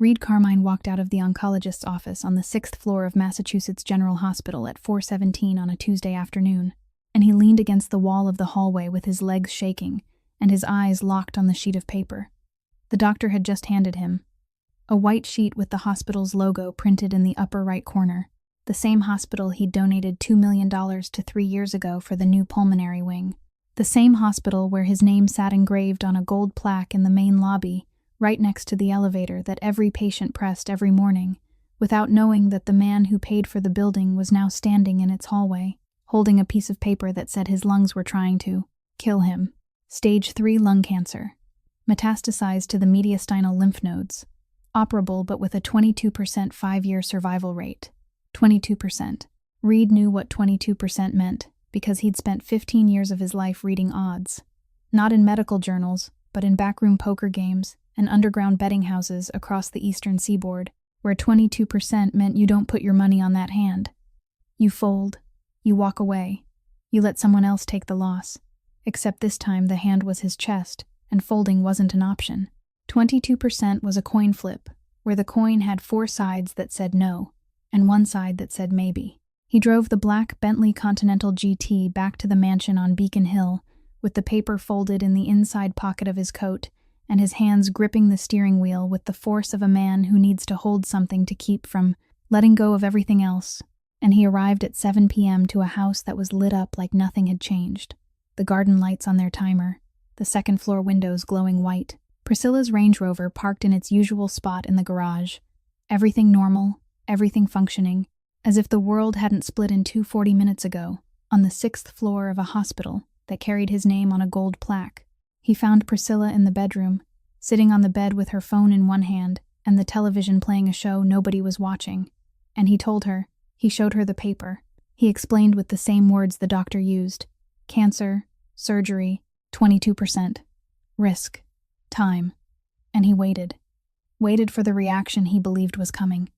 Reed Carmine walked out of the oncologist's office on the 6th floor of Massachusetts General Hospital at 4:17 on a Tuesday afternoon, and he leaned against the wall of the hallway with his legs shaking and his eyes locked on the sheet of paper. The doctor had just handed him a white sheet with the hospital's logo printed in the upper right corner, the same hospital he'd donated $2 million to 3 years ago for the new pulmonary wing. The same hospital where his name sat engraved on a gold plaque in the main lobby, right next to the elevator that every patient pressed every morning, without knowing that the man who paid for the building was now standing in its hallway, holding a piece of paper that said his lungs were trying to kill him. Stage 3 lung cancer. Metastasized to the mediastinal lymph nodes. Operable but with a 22% 5-year survival rate. 22%. Reed knew what 22% meant because he'd spent 15 years of his life reading odds. Not in medical journals, but in backroom poker games and underground betting houses across the eastern seaboard, where 22% meant you don't put your money on that hand. You fold. You walk away. You let someone else take the loss. Except this time the hand was his chest, and folding wasn't an option. 22% was a coin flip, where the coin had 4 sides that said no, and 1 side that said maybe. He drove the black Bentley Continental GT back to the mansion on Beacon Hill, with the paper folded in the inside pocket of his coat, and his hands gripping the steering wheel with the force of a man who needs to hold something to keep from letting go of everything else. And he arrived at 7 p.m. to a house that was lit up like nothing had changed. The garden lights on their timer, the second-floor windows glowing white. Priscilla's Range Rover parked in its usual spot in the garage. Everything normal, everything functioning, as if the world hadn't split in two 40 minutes ago, on the 6th floor of a hospital that carried his name on a gold plaque. He found Priscilla in the bedroom, sitting on the bed with her phone in one hand and the television playing a show nobody was watching. And he told her, he showed her the paper. He explained with the same words the doctor used. Cancer, surgery, 22%. Risk. Time. And he waited. Waited for the reaction he believed was coming.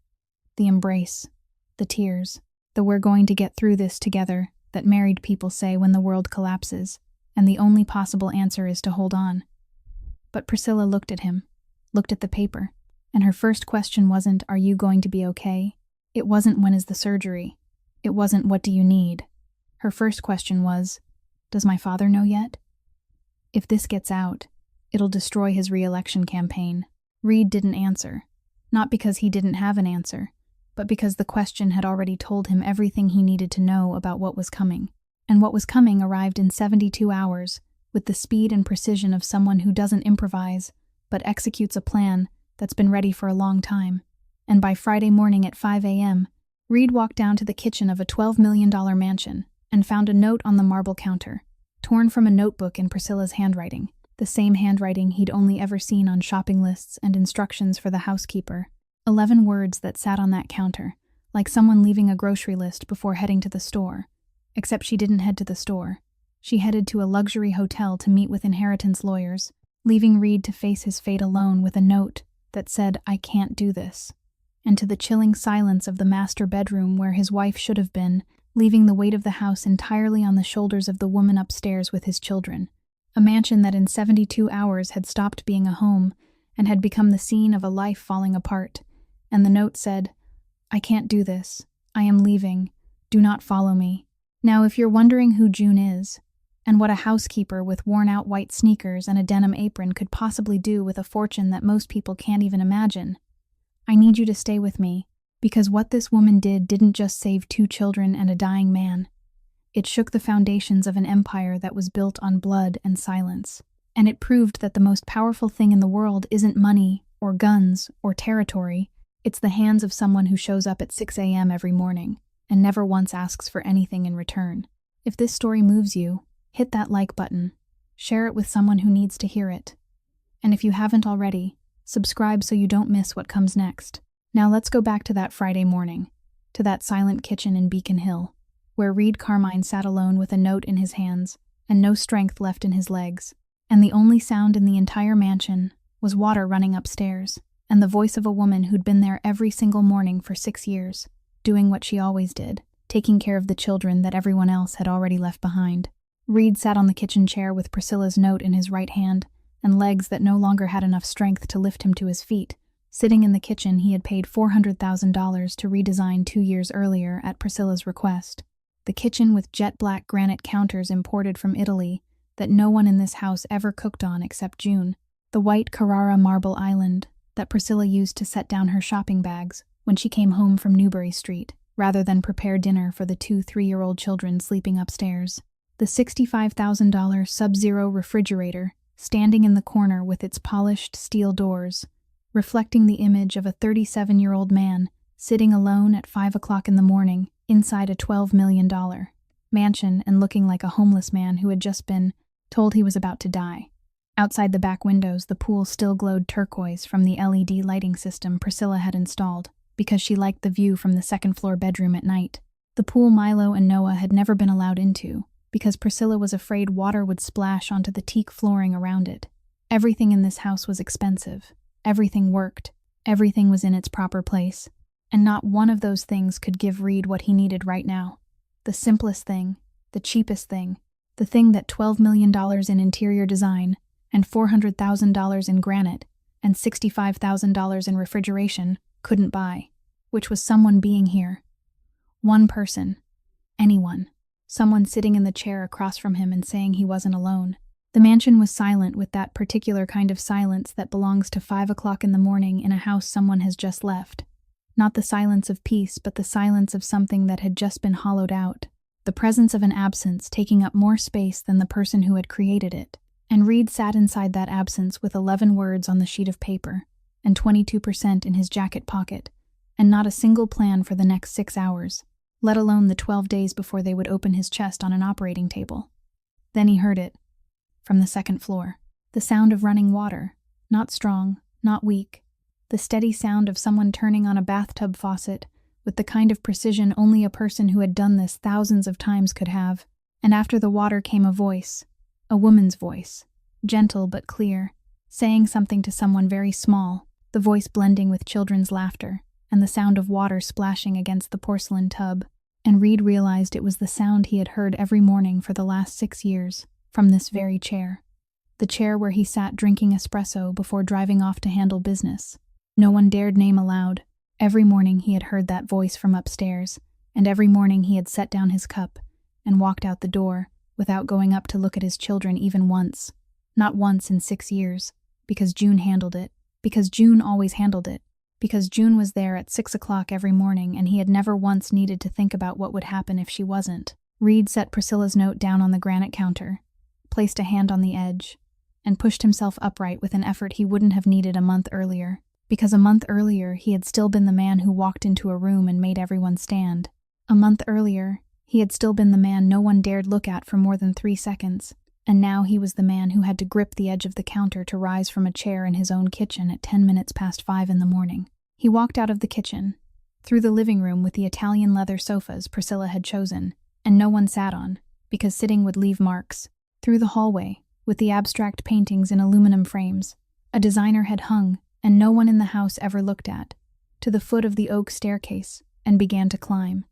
The embrace. The tears. The "we're going to get through this together" that married people say when the world collapses, and the only possible answer is to hold on. But Priscilla looked at him, looked at the paper, and her first question wasn't, "Are you going to be okay?" It wasn't, "When is the surgery?" It wasn't, "What do you need?" Her first question was, "Does my father know yet?" If this gets out, it'll destroy his re-election campaign. Reed didn't answer, not because he didn't have an answer, but because the question had already told him everything he needed to know about what was coming. And what was coming arrived in 72 hours, with the speed and precision of someone who doesn't improvise, but executes a plan that's been ready for a long time. And by Friday morning at 5 a.m., Reed walked down to the kitchen of a $12 million mansion and found a note on the marble counter, torn from a notebook in Priscilla's handwriting, the same handwriting he'd only ever seen on shopping lists and instructions for the housekeeper. 11 words that sat on that counter, like someone leaving a grocery list before heading to the store. Except she didn't head to the store. She headed to a luxury hotel to meet with inheritance lawyers, leaving Reed to face his fate alone with a note that said, "I can't do this," and to the chilling silence of the master bedroom where his wife should have been, leaving the weight of the house entirely on the shoulders of the woman upstairs with his children. A mansion that in 72 hours had stopped being a home and had become the scene of a life falling apart. And the note said, "I can't do this. I am leaving. Do not follow me." Now, if you're wondering who June is, and what a housekeeper with worn-out white sneakers and a denim apron could possibly do with a fortune that most people can't even imagine, I need you to stay with me, because what this woman did didn't just save 2 children and a dying man. It shook the foundations of an empire that was built on blood and silence. And it proved that the most powerful thing in the world isn't money, or guns, or territory. It's the hands of someone who shows up at 6 a.m. every morning, and never once asks for anything in return. If this story moves you, hit that like button. Share it with someone who needs to hear it. And if you haven't already, subscribe so you don't miss what comes next. Now let's go back to that Friday morning, to that silent kitchen in Beacon Hill, where Reed Carmine sat alone with a note in his hands and no strength left in his legs. And the only sound in the entire mansion was water running upstairs, and the voice of a woman who'd been there every single morning for 6 years, doing what she always did, taking care of the children that everyone else had already left behind. Reed sat on the kitchen chair with Priscilla's note in his right hand, and legs that no longer had enough strength to lift him to his feet, Sitting in the kitchen, he had paid $400,000 to redesign 2 years earlier at Priscilla's request. The kitchen with jet black granite counters imported from Italy that no one in this house ever cooked on except June. The white Carrara marble island that Priscilla used to set down her shopping bags when she came home from Newbury Street, rather than prepare dinner for the 2 3-year-old children sleeping upstairs. The $65,000 Sub-Zero refrigerator, standing in the corner with its polished steel doors, reflecting the image of a 37-year-old man sitting alone at 5 o'clock in the morning inside a $12 million mansion and looking like a homeless man who had just been told he was about to die. Outside the back windows, the pool still glowed turquoise from the LED lighting system Priscilla had installed because she liked the view from the second-floor bedroom at night. The pool Milo and Noah had never been allowed into because Priscilla was afraid water would splash onto the teak flooring around it. Everything in this house was expensive. Everything worked. Everything was in its proper place. And not one of those things could give Reed what he needed right now. The simplest thing, the cheapest thing, the thing that $12 million in interior design and $400,000 in granite and $65,000 in refrigeration couldn't buy, which was someone being here. One person. Anyone. Someone sitting in the chair across from him and saying he wasn't alone. The mansion was silent with that particular kind of silence that belongs to 5 o'clock in the morning in a house someone has just left. Not the silence of peace, but the silence of something that had just been hollowed out. The presence of an absence taking up more space than the person who had created it. And Reed sat inside that absence with 11 words on the sheet of paper, and 22% in his jacket pocket, and not a single plan for the next 6 hours, let alone the 12 days before they would open his chest on an operating table. Then he heard it. From the second floor. The sound of running water. Not strong, not weak. The steady sound of someone turning on a bathtub faucet with the kind of precision only a person who had done this thousands of times could have. And after the water came a voice. A woman's voice. Gentle but clear. Saying something to someone very small. The voice blending with children's laughter. And the sound of water splashing against the porcelain tub. And Reed realized it was the sound he had heard every morning for the last 6 years. From this very chair. The chair where he sat drinking espresso before driving off to handle business. No one dared name aloud. Every morning he had heard that voice from upstairs, and every morning he had set down his cup and walked out the door without going up to look at his children even once. Not once in 6 years, because June handled it, because June always handled it, because June was there at 6 o'clock every morning and he had never once needed to think about what would happen if she wasn't. Reed set Priscilla's note down on the granite counter, placed a hand on the edge, and pushed himself upright with an effort he wouldn't have needed a month earlier, because a month earlier he had still been the man who walked into a room and made everyone stand. A month earlier, he had still been the man no one dared look at for more than 3 seconds, and now he was the man who had to grip the edge of the counter to rise from a chair in his own kitchen at 10 minutes past 5 in the morning. He walked out of the kitchen, through the living room with the Italian leather sofas Priscilla had chosen, and no one sat on, because sitting would leave marks, through the hallway, with the abstract paintings in aluminum frames a designer had hung and no one in the house ever looked at, to the foot of the oak staircase, and began to climb.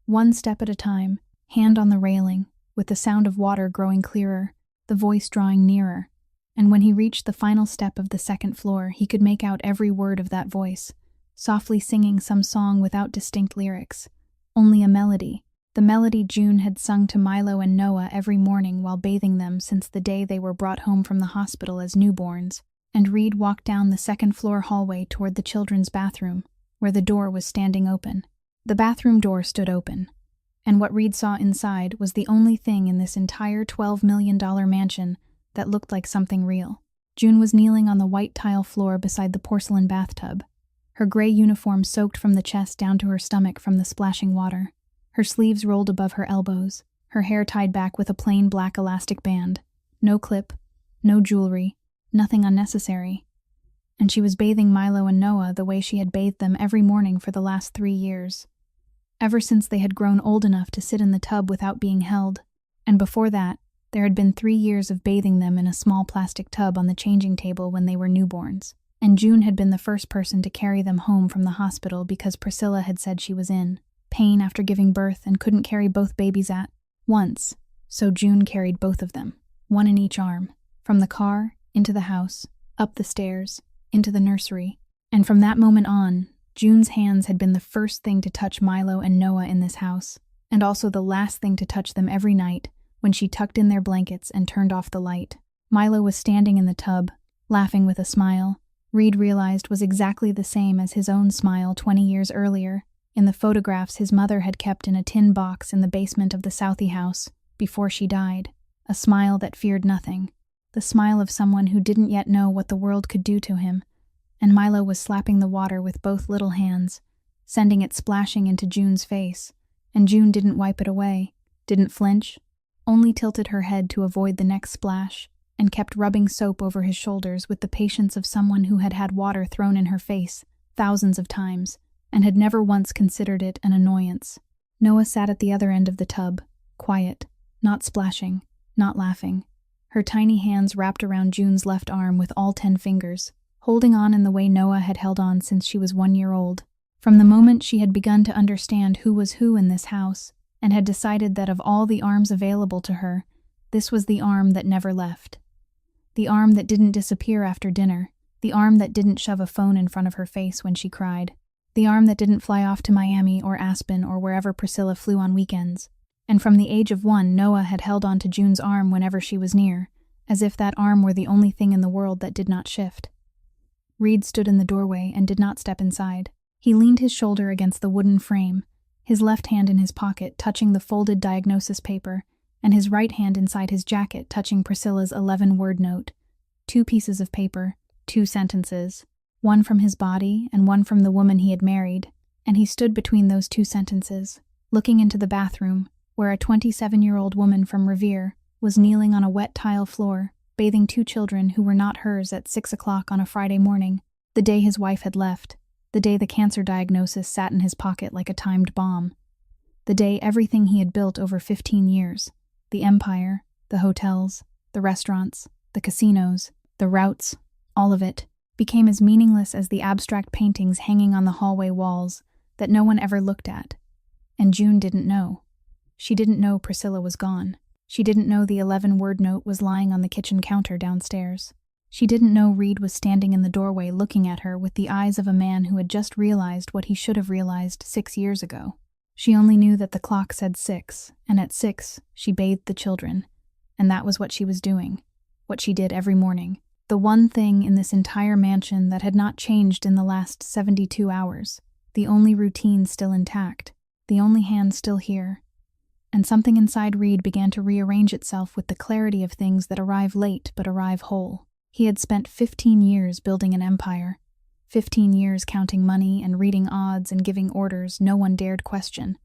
One step at a time, hand on the railing, with the sound of water growing clearer, the voice drawing nearer, and when he reached the final step of the second floor, he could make out every word of that voice, softly singing some song without distinct lyrics, only a melody, the melody June had sung to Milo and Noah every morning while bathing them since the day they were brought home from the hospital as newborns. And Reed walked down the second-floor hallway toward the children's bathroom, where the door was standing open. The bathroom door stood open, and what Reed saw inside was the only thing in this entire $12 million mansion that looked like something real. June was kneeling on the white tile floor beside the porcelain bathtub, her gray uniform soaked from the chest down to her stomach from the splashing water, her sleeves rolled above her elbows, her hair tied back with a plain black elastic band, no clip, no jewelry, nothing unnecessary. And she was bathing Milo and Noah the way she had bathed them every morning for the last 3 years. Ever since they had grown old enough to sit in the tub without being held, and before that, there had been 3 years of bathing them in a small plastic tub on the changing table when they were newborns. And June had been the first person to carry them home from the hospital because Priscilla had said she was in pain after giving birth and couldn't carry both babies at once. So June carried both of them, one in each arm, from the car, into the house, up the stairs, into the nursery. And from that moment on, June's hands had been the first thing to touch Milo and Noah in this house, and also the last thing to touch them every night when she tucked in their blankets and turned off the light. Milo was standing in the tub, laughing with a smile Reed realized was exactly the same as his own smile 20 years earlier, in the photographs his mother had kept in a tin box in the basement of the Southey house before she died, a smile that feared nothing, the smile of someone who didn't yet know what the world could do to him. And Milo was slapping the water with both little hands, sending it splashing into June's face, and June didn't wipe it away, didn't flinch, only tilted her head to avoid the next splash, and kept rubbing soap over his shoulders with the patience of someone who had had water thrown in her face thousands of times, and had never once considered it an annoyance. Noah sat at the other end of the tub, quiet, not splashing, not laughing, her tiny hands wrapped around June's left arm with all 10 fingers, holding on in the way Noah had held on since she was 1 year old. From the moment she had begun to understand who was who in this house, and had decided that of all the arms available to her, this was the arm that never left. The arm that didn't disappear after dinner, the arm that didn't shove a phone in front of her face when she cried, the arm that didn't fly off to Miami or Aspen or wherever Priscilla flew on weekends. And from the age of 1, Noah had held on to June's arm whenever she was near, as if that arm were the only thing in the world that did not shift. Reed stood in the doorway and did not step inside. He leaned his shoulder against the wooden frame, his left hand in his pocket touching the folded diagnosis paper, and his right hand inside his jacket touching Priscilla's 11-word note. 2 pieces of paper, 2 sentences, one from his body and one from the woman he had married, and he stood between those 2 sentences, looking into the bathroom, where a 27-year-old woman from Revere was kneeling on a wet tile floor, bathing 2 children who were not hers at 6 o'clock on a Friday morning, the day his wife had left, the day the cancer diagnosis sat in his pocket like a timed bomb, the day everything he had built over 15 years, the empire, the hotels, the restaurants, the casinos, the routes, all of it, became as meaningless as the abstract paintings hanging on the hallway walls that no one ever looked at. And June didn't know. She didn't know Priscilla was gone. She didn't know the 11-word note was lying on the kitchen counter downstairs. She didn't know Reed was standing in the doorway looking at her with the eyes of a man who had just realized what he should have realized 6 years ago. She only knew that the clock said 6, and at 6 she bathed the children, and that was what she was doing, what she did every morning. The one thing in this entire mansion that had not changed in the last 72 hours, the only routine still intact, the only hand still here. And something inside Reed began to rearrange itself with the clarity of things that arrive late but arrive whole. He had spent 15 years building an empire, 15 years counting money and reading odds and giving orders no one dared question.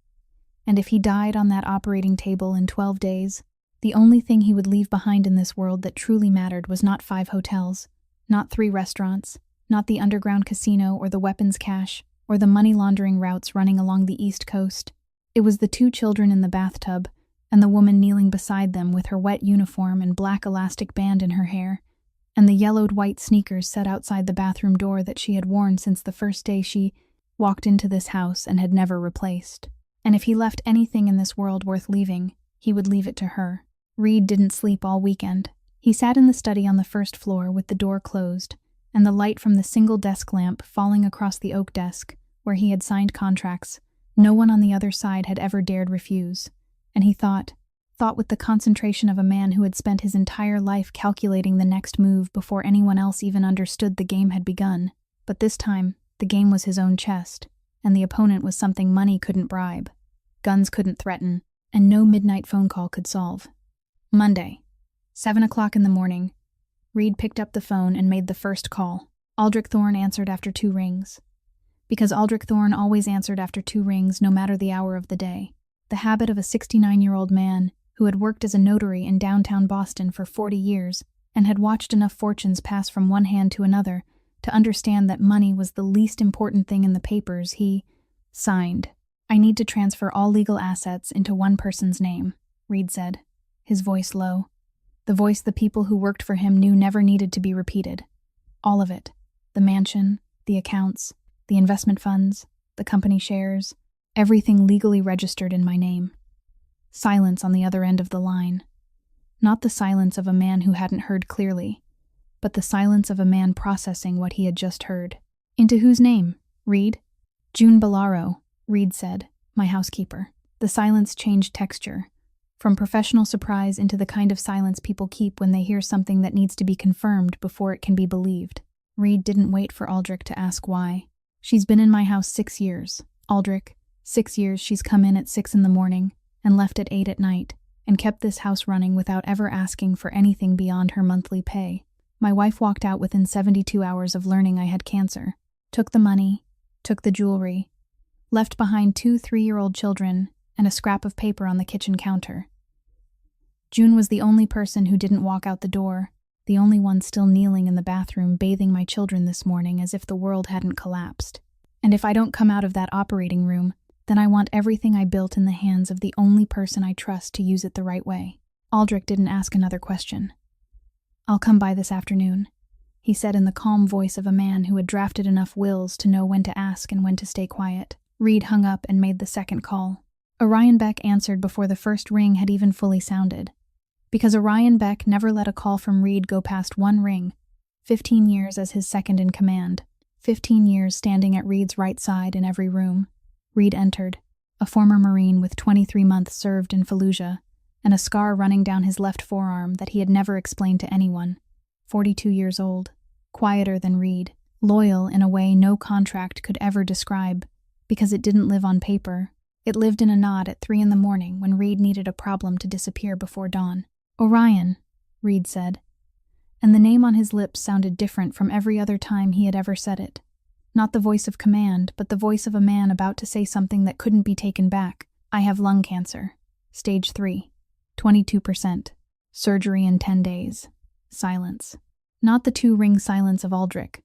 And if he died on that operating table in 12 days, the only thing he would leave behind in this world that truly mattered was not 5 hotels, not 3 restaurants, not the underground casino or the weapons cache, or the money laundering routes running along the East Coast. It was the 2 children in the bathtub, and the woman kneeling beside them with her wet uniform and black elastic band in her hair, and the yellowed white sneakers set outside the bathroom door that she had worn since the first day she walked into this house and had never replaced. And if he left anything in this world worth leaving, he would leave it to her. Reed didn't sleep all weekend. He sat in the study on the first floor with the door closed, and the light from the single desk lamp falling across the oak desk, where he had signed contracts no one on the other side had ever dared refuse. And he thought with the concentration of a man who had spent his entire life calculating the next move before anyone else even understood the game had begun. But this time, the game was his own chest, and the opponent was something money couldn't bribe, guns couldn't threaten, and no midnight phone call could solve. Monday, 7 o'clock in the morning. Reed picked up the phone and made the first call. Aldrich Thorne answered after 2 rings. Because Aldrich Thorne always answered after 2 rings no matter the hour of the day. The habit of a 69-year-old man who had worked as a notary in downtown Boston for 40 years and had watched enough fortunes pass from one hand to another to understand that money was the least important thing in the papers he signed. "I need to transfer all legal assets into one person's name," Reed said, his voice low. The voice the people who worked for him knew never needed to be repeated. All of it. The mansion, the accounts, the investment funds, the company shares, everything legally registered in my name. Silence on the other end of the line. Not the silence of a man who hadn't heard clearly, but the silence of a man processing what he had just heard. Into whose name? Reed? June Bellaro, Reed said, my housekeeper. The silence changed texture, from professional surprise into the kind of silence people keep when they hear something that needs to be confirmed before it can be believed. Reed didn't wait for Aldrich to ask why. She's been in my house 6 years. Aldrich, 6 years she's come in at 6 in the morning and left at 8 at night, and kept this house running without ever asking for anything beyond her monthly pay. My wife walked out within 72 hours of learning I had cancer, took the money, took the jewelry, left behind 2 3-year-old children and a scrap of paper on the kitchen counter. June was the only person who didn't walk out the door, the only one still kneeling in the bathroom bathing my children this morning as if the world hadn't collapsed. And if I don't come out of that operating room, then I want everything I built in the hands of the only person I trust to use it the right way. Aldrich didn't ask another question. I'll come by this afternoon, he said in the calm voice of a man who had drafted enough wills to know when to ask and when to stay quiet. Reed hung up and made the second call. Orion Beck answered before the first ring had even fully sounded. Because Orion Beck never let a call from Reed go past one ring, 15 years as his second in command, 15 years standing at Reed's right side in every room. Reed entered, a former Marine with 23 months served in Fallujah, and a scar running down his left forearm that he had never explained to anyone. 42 years old, quieter than Reed, loyal in a way no contract could ever describe, because it didn't live on paper. It lived in a nod at 3 in the morning when Reed needed a problem to disappear before dawn. Orion, Reed said, and the name on his lips sounded different from every other time he had ever said it. Not the voice of command, but the voice of a man about to say something that couldn't be taken back. I have lung cancer. Stage 3. 22%. Surgery in 10 days. Silence. Not the 2-ring silence of Aldrich,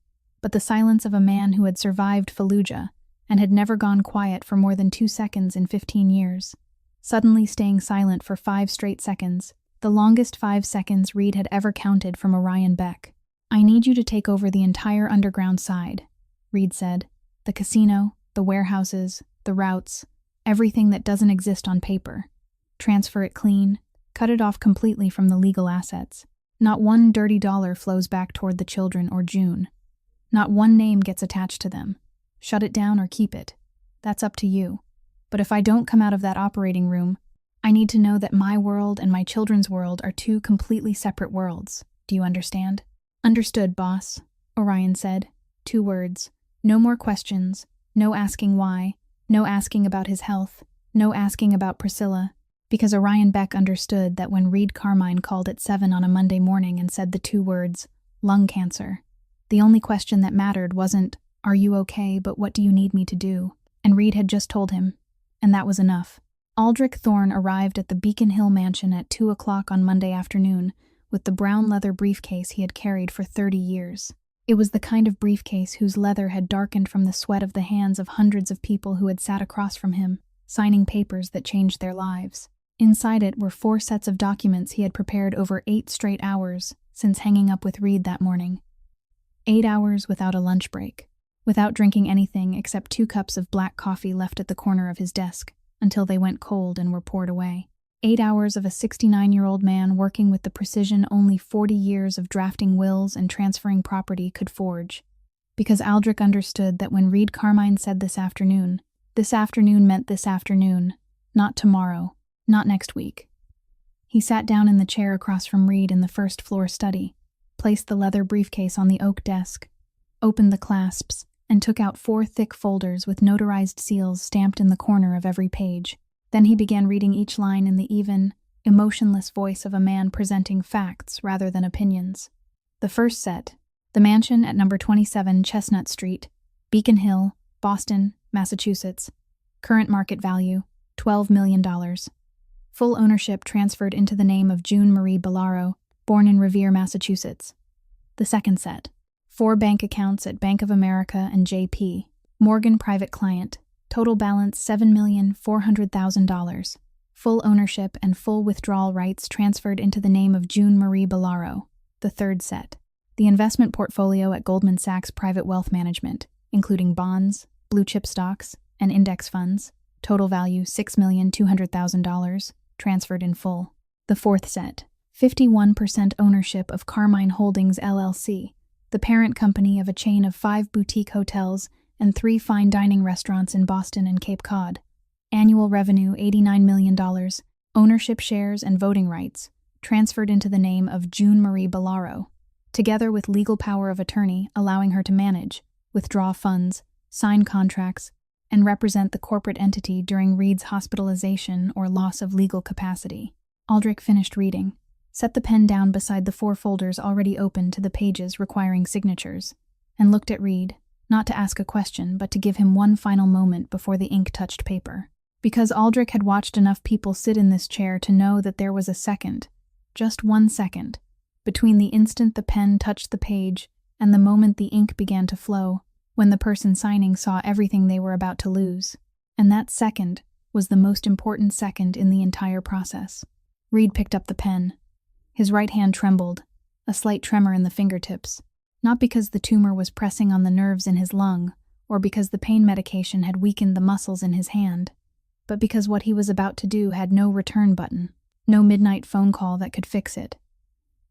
but the silence of a man who had survived Fallujah and had never gone quiet for more than 2 seconds in 15 years. Suddenly staying silent for 5 straight seconds, the longest 5 seconds Reed had ever counted from Orion Beck. I need you to take over the entire underground side, Reed said. The casino, the warehouses, the routes, everything that doesn't exist on paper. Transfer it clean, cut it off completely from the legal assets. Not one dirty dollar flows back toward the children or June. Not one name gets attached to them. Shut it down or keep it. That's up to you. But if I don't come out of that operating room, I need to know that my world and my children's world are 2 completely separate worlds. Do you understand? Understood, boss, Orion said. 2 words. No more questions. No asking why. No asking about his health. No asking about Priscilla. Because Orion Beck understood that when Reed Carmine called at 7 on a Monday morning and said the 2 words, lung cancer, the only question that mattered wasn't, are you okay, but what do you need me to do? And Reed had just told him. And that was enough. Aldrich Thorne arrived at the Beacon Hill mansion at 2 o'clock on Monday afternoon with the brown leather briefcase he had carried for 30 years. It was the kind of briefcase whose leather had darkened from the sweat of the hands of hundreds of people who had sat across from him, signing papers that changed their lives. Inside it were 4 sets of documents he had prepared over 8 straight hours since hanging up with Reed that morning. 8 hours without a lunch break, without drinking anything except 2 cups of black coffee left at the corner of his desk, until they went cold and were poured away. 8 hours of a 69-year-old man working with the precision only 40 years of drafting wills and transferring property could forge. Because Aldrich understood that when Reed Carmine said this afternoon meant this afternoon, not tomorrow, not next week. He sat down in the chair across from Reed in the first-floor study, placed the leather briefcase on the oak desk, opened the clasps, and took out 4 thick folders with notarized seals stamped in the corner of every page. Then he began reading each line in the even, emotionless voice of a man presenting facts rather than opinions. The first set, the mansion at number 27 Chestnut Street, Beacon Hill, Boston, Massachusetts. Current market value, $12 million. Full ownership transferred into the name of June Marie Bellaro, born in Revere, Massachusetts. The second set, 4 bank accounts at Bank of America and J.P. Morgan Private Client. Total balance $7,400,000. Full ownership and full withdrawal rights transferred into the name of June Marie Bellaro. The third set, the investment portfolio at Goldman Sachs Private Wealth Management, including bonds, blue chip stocks, and index funds. Total value $6,200,000, transferred in full. The fourth set, 51% ownership of Carmine Holdings LLC, the parent company of a chain of 5 boutique hotels and 3 fine dining restaurants in Boston and Cape Cod. Annual revenue $89 million, ownership shares and voting rights, transferred into the name of June Marie Bellaro, together with legal power of attorney allowing her to manage, withdraw funds, sign contracts, and represent the corporate entity during Reed's hospitalization or loss of legal capacity. Aldrich finished reading, set the pen down beside the 4 folders already open to the pages requiring signatures, and looked at Reed, not to ask a question but to give him one final moment before the ink touched paper. Because Aldrich had watched enough people sit in this chair to know that there was a second, just 1 second, between the instant the pen touched the page and the moment the ink began to flow, when the person signing saw everything they were about to lose. And that second was the most important second in the entire process. Reed picked up the pen. His right hand trembled, a slight tremor in the fingertips, not because the tumor was pressing on the nerves in his lung or because the pain medication had weakened the muscles in his hand, but because what he was about to do had no return button, no midnight phone call that could fix it,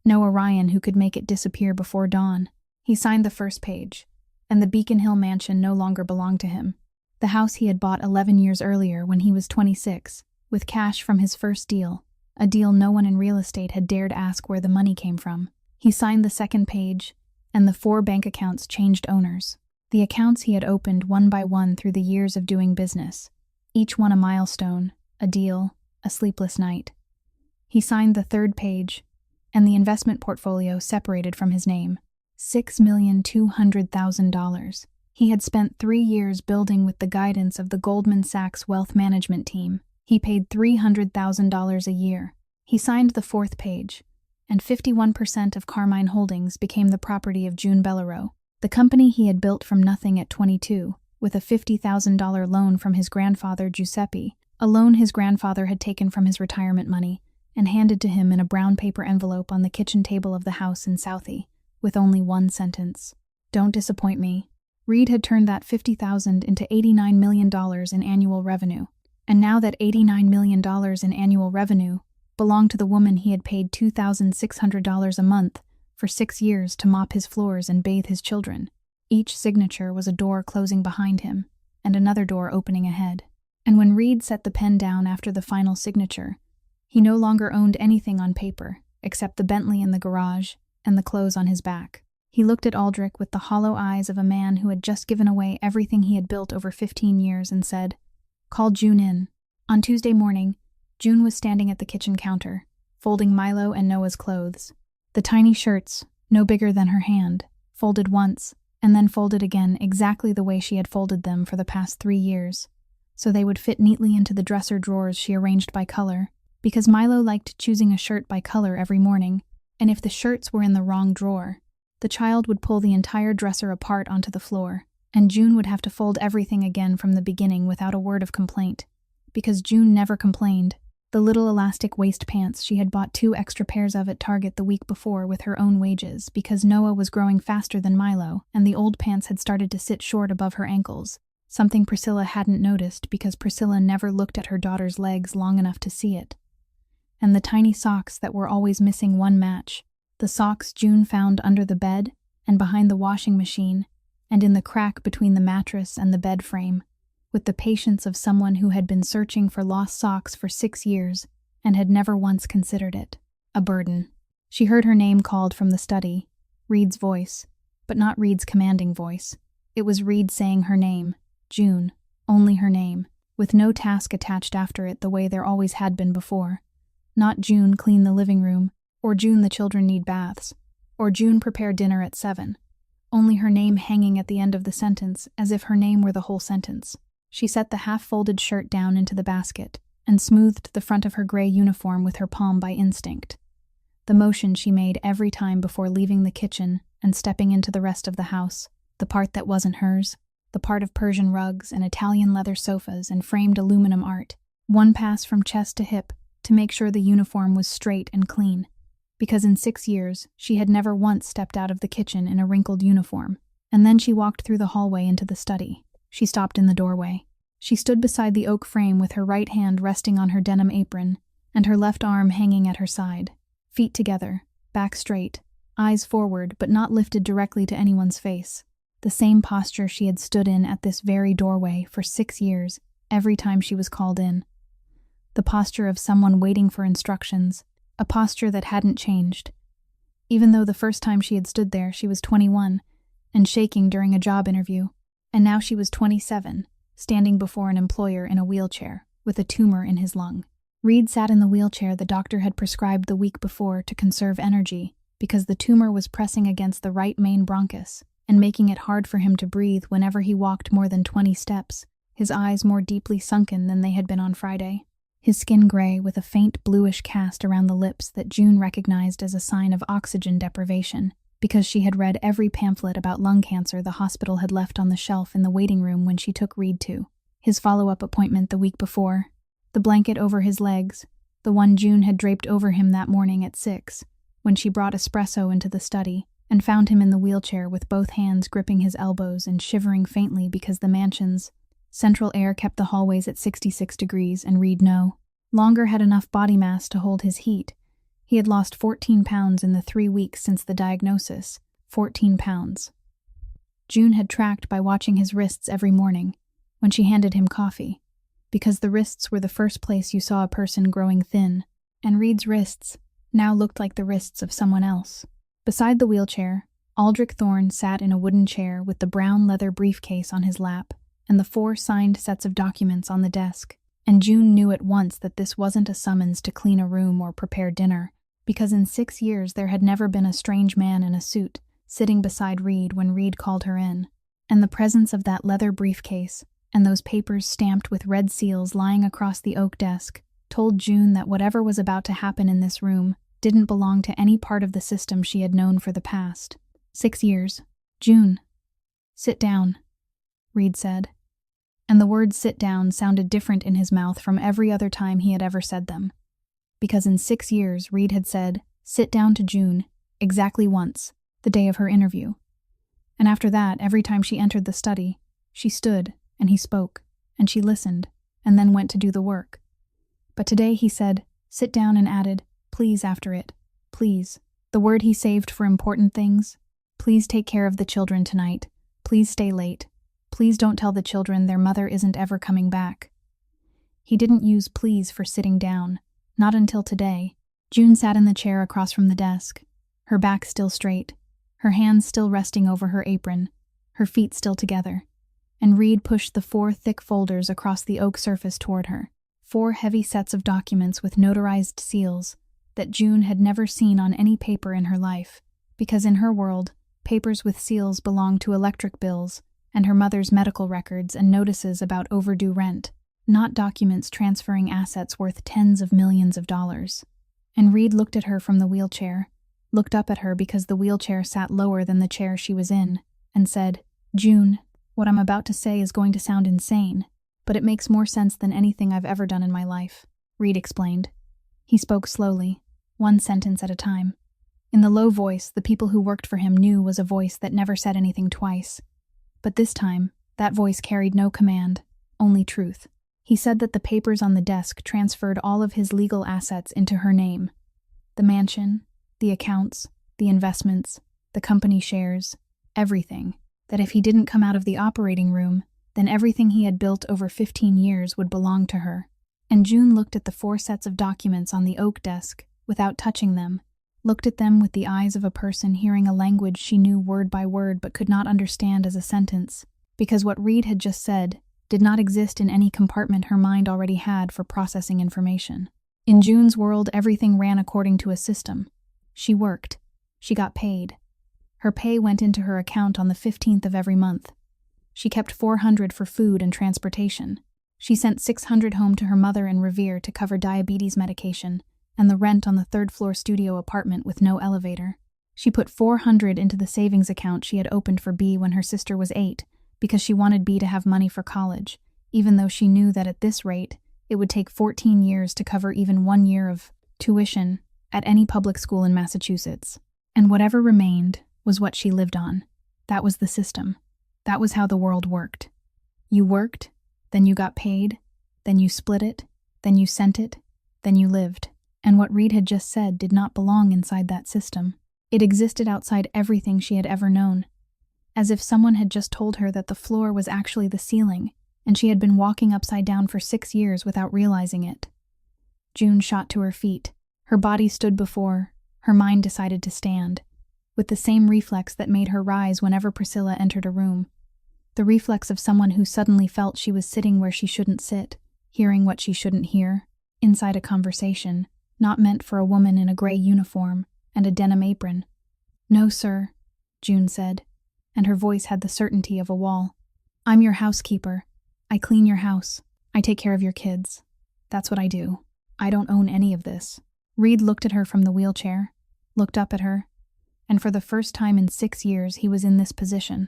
no Orion who could make it disappear before dawn. He signed the first page, and the Beacon Hill mansion no longer belonged to him. The house he had bought 11 years earlier when he was 26, with cash from his first deal, a deal no one in real estate had dared ask where the money came from. He signed the second page, and the 4 bank accounts changed owners. The accounts he had opened one by one through the years of doing business, each one a milestone, a deal, a sleepless night. He signed the third page, and the investment portfolio separated from his name. $6,200,000. He had spent 3 years building with the guidance of the Goldman Sachs wealth management team. He paid $300,000 a year. He signed the 4th page, and 51% of Carmine Holdings became the property of June Bellaro, the company he had built from nothing at 22, with a $50,000 loan from his grandfather Giuseppe, a loan his grandfather had taken from his retirement money and handed to him in a brown paper envelope on the kitchen table of the house in Southie, with only 1 sentence. "Don't disappoint me." Reed had turned that $50,000 into $89 million in annual revenue, and now that $89 million in annual revenue belonged to the woman he had paid $2,600 a month for 6 years to mop his floors and bathe his children. Each signature was a door closing behind him, and another door opening ahead. And when Reed set the pen down after the final signature, he no longer owned anything on paper except the Bentley in the garage and the clothes on his back. He looked at Aldrich with the hollow eyes of a man who had just given away everything he had built over 15 years and said, "Call June in." On Tuesday morning, June was standing at the kitchen counter, folding Milo and Noah's clothes. The tiny shirts, no bigger than her hand, folded once, and then folded again exactly the way she had folded them for the past 3 years, so they would fit neatly into the dresser drawers she arranged by color, because Milo liked choosing a shirt by color every morning, and if the shirts were in the wrong drawer, the child would pull the entire dresser apart onto the floor, and June would have to fold everything again from the beginning without a word of complaint, because June never complained. The little elastic waist pants she had bought 2 extra pairs of at Target the week before with her own wages because Noah was growing faster than Milo and the old pants had started to sit short above her ankles, something Priscilla hadn't noticed because Priscilla never looked at her daughter's legs long enough to see it. And the tiny socks that were always missing one match, the socks June found under the bed and behind the washing machine and in the crack between the mattress and the bed frame, with the patience of someone who had been searching for lost socks for 6 years and had never once considered it a burden. She heard her name called from the study, Reed's voice, but not Reed's commanding voice. It was Reed saying her name, June, only her name, with no task attached after it the way there always had been before. Not June clean the living room, or June the children need baths, or June prepare dinner at 7. Only her name hanging at the end of the sentence as if her name were the whole sentence. She set the half-folded shirt down into the basket and smoothed the front of her gray uniform with her palm by instinct, the motion she made every time before leaving the kitchen and stepping into the rest of the house, the part that wasn't hers, the part of Persian rugs and Italian leather sofas and framed aluminum art, one pass from chest to hip to make sure the uniform was straight and clean, because in 6 years she had never once stepped out of the kitchen in a wrinkled uniform. And then she walked through the hallway into the study. She stopped in the doorway. She stood beside the oak frame with her right hand resting on her denim apron and her left arm hanging at her side, feet together, back straight, eyes forward but not lifted directly to anyone's face. The same posture she had stood in at this very doorway for 6 years, every time she was called in. The posture of someone waiting for instructions, a posture that hadn't changed. Even though the first time she had stood there she was 21, and shaking during a job interview, and now she was 27, standing before an employer in a wheelchair, with a tumor in his lung. Reed sat in the wheelchair the doctor had prescribed the week before to conserve energy, because the tumor was pressing against the right main bronchus and making it hard for him to breathe whenever he walked more than 20 steps, his eyes more deeply sunken than they had been on Friday. His skin gray with a faint bluish cast around the lips that June recognized as a sign of oxygen deprivation, because she had read every pamphlet about lung cancer the hospital had left on the shelf in the waiting room when she took Reed to his follow-up appointment the week before. The blanket over his legs, the one June had draped over him that morning at 6, when she brought espresso into the study, and found him in the wheelchair with both hands gripping his elbows and shivering faintly because the mansion's central air kept the hallways at 66 degrees and Reed no longer had enough body mass to hold his heat. He had lost 14 pounds in the 3 weeks since the diagnosis. 14 pounds. June had tracked by watching his wrists every morning, when she handed him coffee, because the wrists were the first place you saw a person growing thin, and Reed's wrists now looked like the wrists of someone else. Beside the wheelchair, Aldrich Thorne sat in a wooden chair with the brown leather briefcase on his lap and the 4 signed sets of documents on the desk, and June knew at once that this wasn't a summons to clean a room or prepare dinner, because in 6 years there had never been a strange man in a suit sitting beside Reed when Reed called her in, and the presence of that leather briefcase and those papers stamped with red seals lying across the oak desk told June that whatever was about to happen in this room didn't belong to any part of the system she had known for the past 6 years. "June, sit down," Reed said. And the words "sit down" sounded different in his mouth from every other time he had ever said them. Because in 6 years Reed had said, "sit down" to June exactly once, the day of her interview. And after that, every time she entered the study, she stood, and he spoke, and she listened, and then went to do the work. But today he said, "sit down," and added, "please" after it. Please. The word he saved for important things. Please take care of the children tonight. Please stay late. Please don't tell the children their mother isn't ever coming back. He didn't use "please" for sitting down, not until today. June sat in the chair across from the desk, her back still straight, her hands still resting over her apron, her feet still together, and Reed pushed the 4 thick folders across the oak surface toward her, 4 heavy sets of documents with notarized seals that June had never seen on any paper in her life, because in her world, papers with seals belonged to electric bills and her mother's medical records and notices about overdue rent, not documents transferring assets worth tens of millions of dollars. And Reed looked at her from the wheelchair, looked up at her because the wheelchair sat lower than the chair she was in, and said, "June, what I'm about to say is going to sound insane, but it makes more sense than anything I've ever done in my life," Reed explained. He spoke slowly, 1 sentence at a time. In the low voice the people who worked for him knew was a voice that never said anything twice. But this time, that voice carried no command, only truth. He said that the papers on the desk transferred all of his legal assets into her name. The mansion, the accounts, the investments, the company shares, everything. That if he didn't come out of the operating room, then everything he had built over 15 years would belong to her. And June looked at the 4 sets of documents on the oak desk, without touching them, looked at them with the eyes of a person hearing a language she knew word by word but could not understand as a sentence, because what Reed had just said did not exist in any compartment her mind already had for processing information. In June's world, everything ran according to a system. She worked. She got paid. Her pay went into her account on the 15th of every month. She kept $400 for food and transportation. She sent $600 home to her mother in Revere to cover diabetes medication and the rent on the 3rd-floor studio apartment with no elevator. She put $400 into the savings account she had opened for Bea when her sister was 8, because she wanted Bea to have money for college, even though she knew that at this rate, it would take 14 years to cover even 1 year of tuition at any public school in Massachusetts. And whatever remained was what she lived on. That was the system. That was how the world worked. You worked, then you got paid, then you split it, then you sent it, then you lived. And what Reed had just said did not belong inside that system. It existed outside everything she had ever known, as if someone had just told her that the floor was actually the ceiling, and she had been walking upside down for 6 years without realizing it. June shot to her feet. Her body stood before, her mind decided to stand, with the same reflex that made her rise whenever Priscilla entered a room. The reflex of someone who suddenly felt she was sitting where she shouldn't sit, hearing what she shouldn't hear, inside a conversation, not meant for a woman in a gray uniform and a denim apron. "No, sir," June said, and her voice had the certainty of a wall. "I'm your housekeeper. I clean your house. I take care of your kids. That's what I do. I don't own any of this." Reed looked at her from the wheelchair, looked up at her, and for the first time in 6 years he was in this position.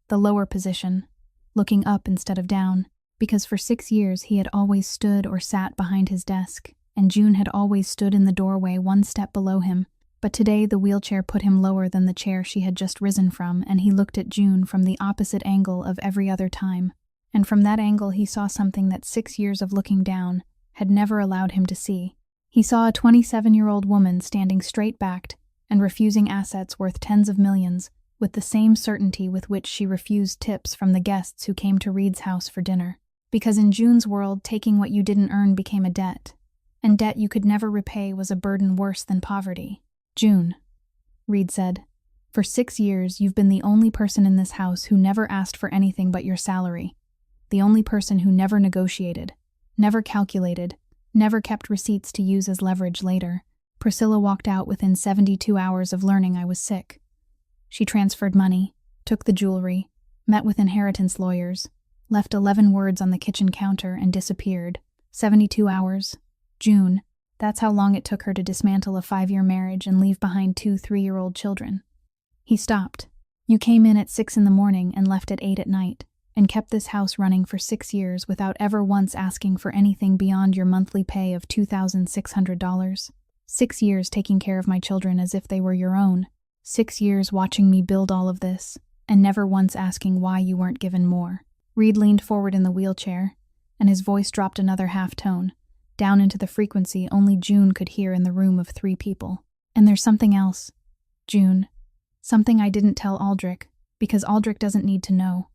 The lower position, looking up instead of down, because for 6 years he had always stood or sat behind his desk, and June had always stood in the doorway one step below him. But today the wheelchair put him lower than the chair she had just risen from, and he looked at June from the opposite angle of every other time. And from that angle he saw something that 6 years of looking down had never allowed him to see. He saw a 27-year-old woman standing straight-backed and refusing assets worth tens of millions, with the same certainty with which she refused tips from the guests who came to Reed's house for dinner. Because in June's world, taking what you didn't earn became a debt, and debt you could never repay was a burden worse than poverty. "June," Reed said, "for 6 years you've been the only person in this house who never asked for anything but your salary. The only person who never negotiated, never calculated, never kept receipts to use as leverage later. Priscilla walked out within 72 hours of learning I was sick. She transferred money, took the jewelry, met with inheritance lawyers, left 11 words on the kitchen counter and disappeared. 72 hours. June. That's how long it took her to dismantle a 5-year marriage and leave behind 2 3-year-old children." He stopped. "You came in at 6 in the morning and left at 8 at night, and kept this house running for 6 years without ever once asking for anything beyond your monthly pay of $2,600. 6 years taking care of my children as if they were your own. 6 years watching me build all of this, and never once asking why you weren't given more." Reed leaned forward in the wheelchair, and his voice dropped another half-tone, down into the frequency only June could hear in the room of 3 people. "And there's something else, June. Something I didn't tell Aldrich, because Aldrich doesn't need to know.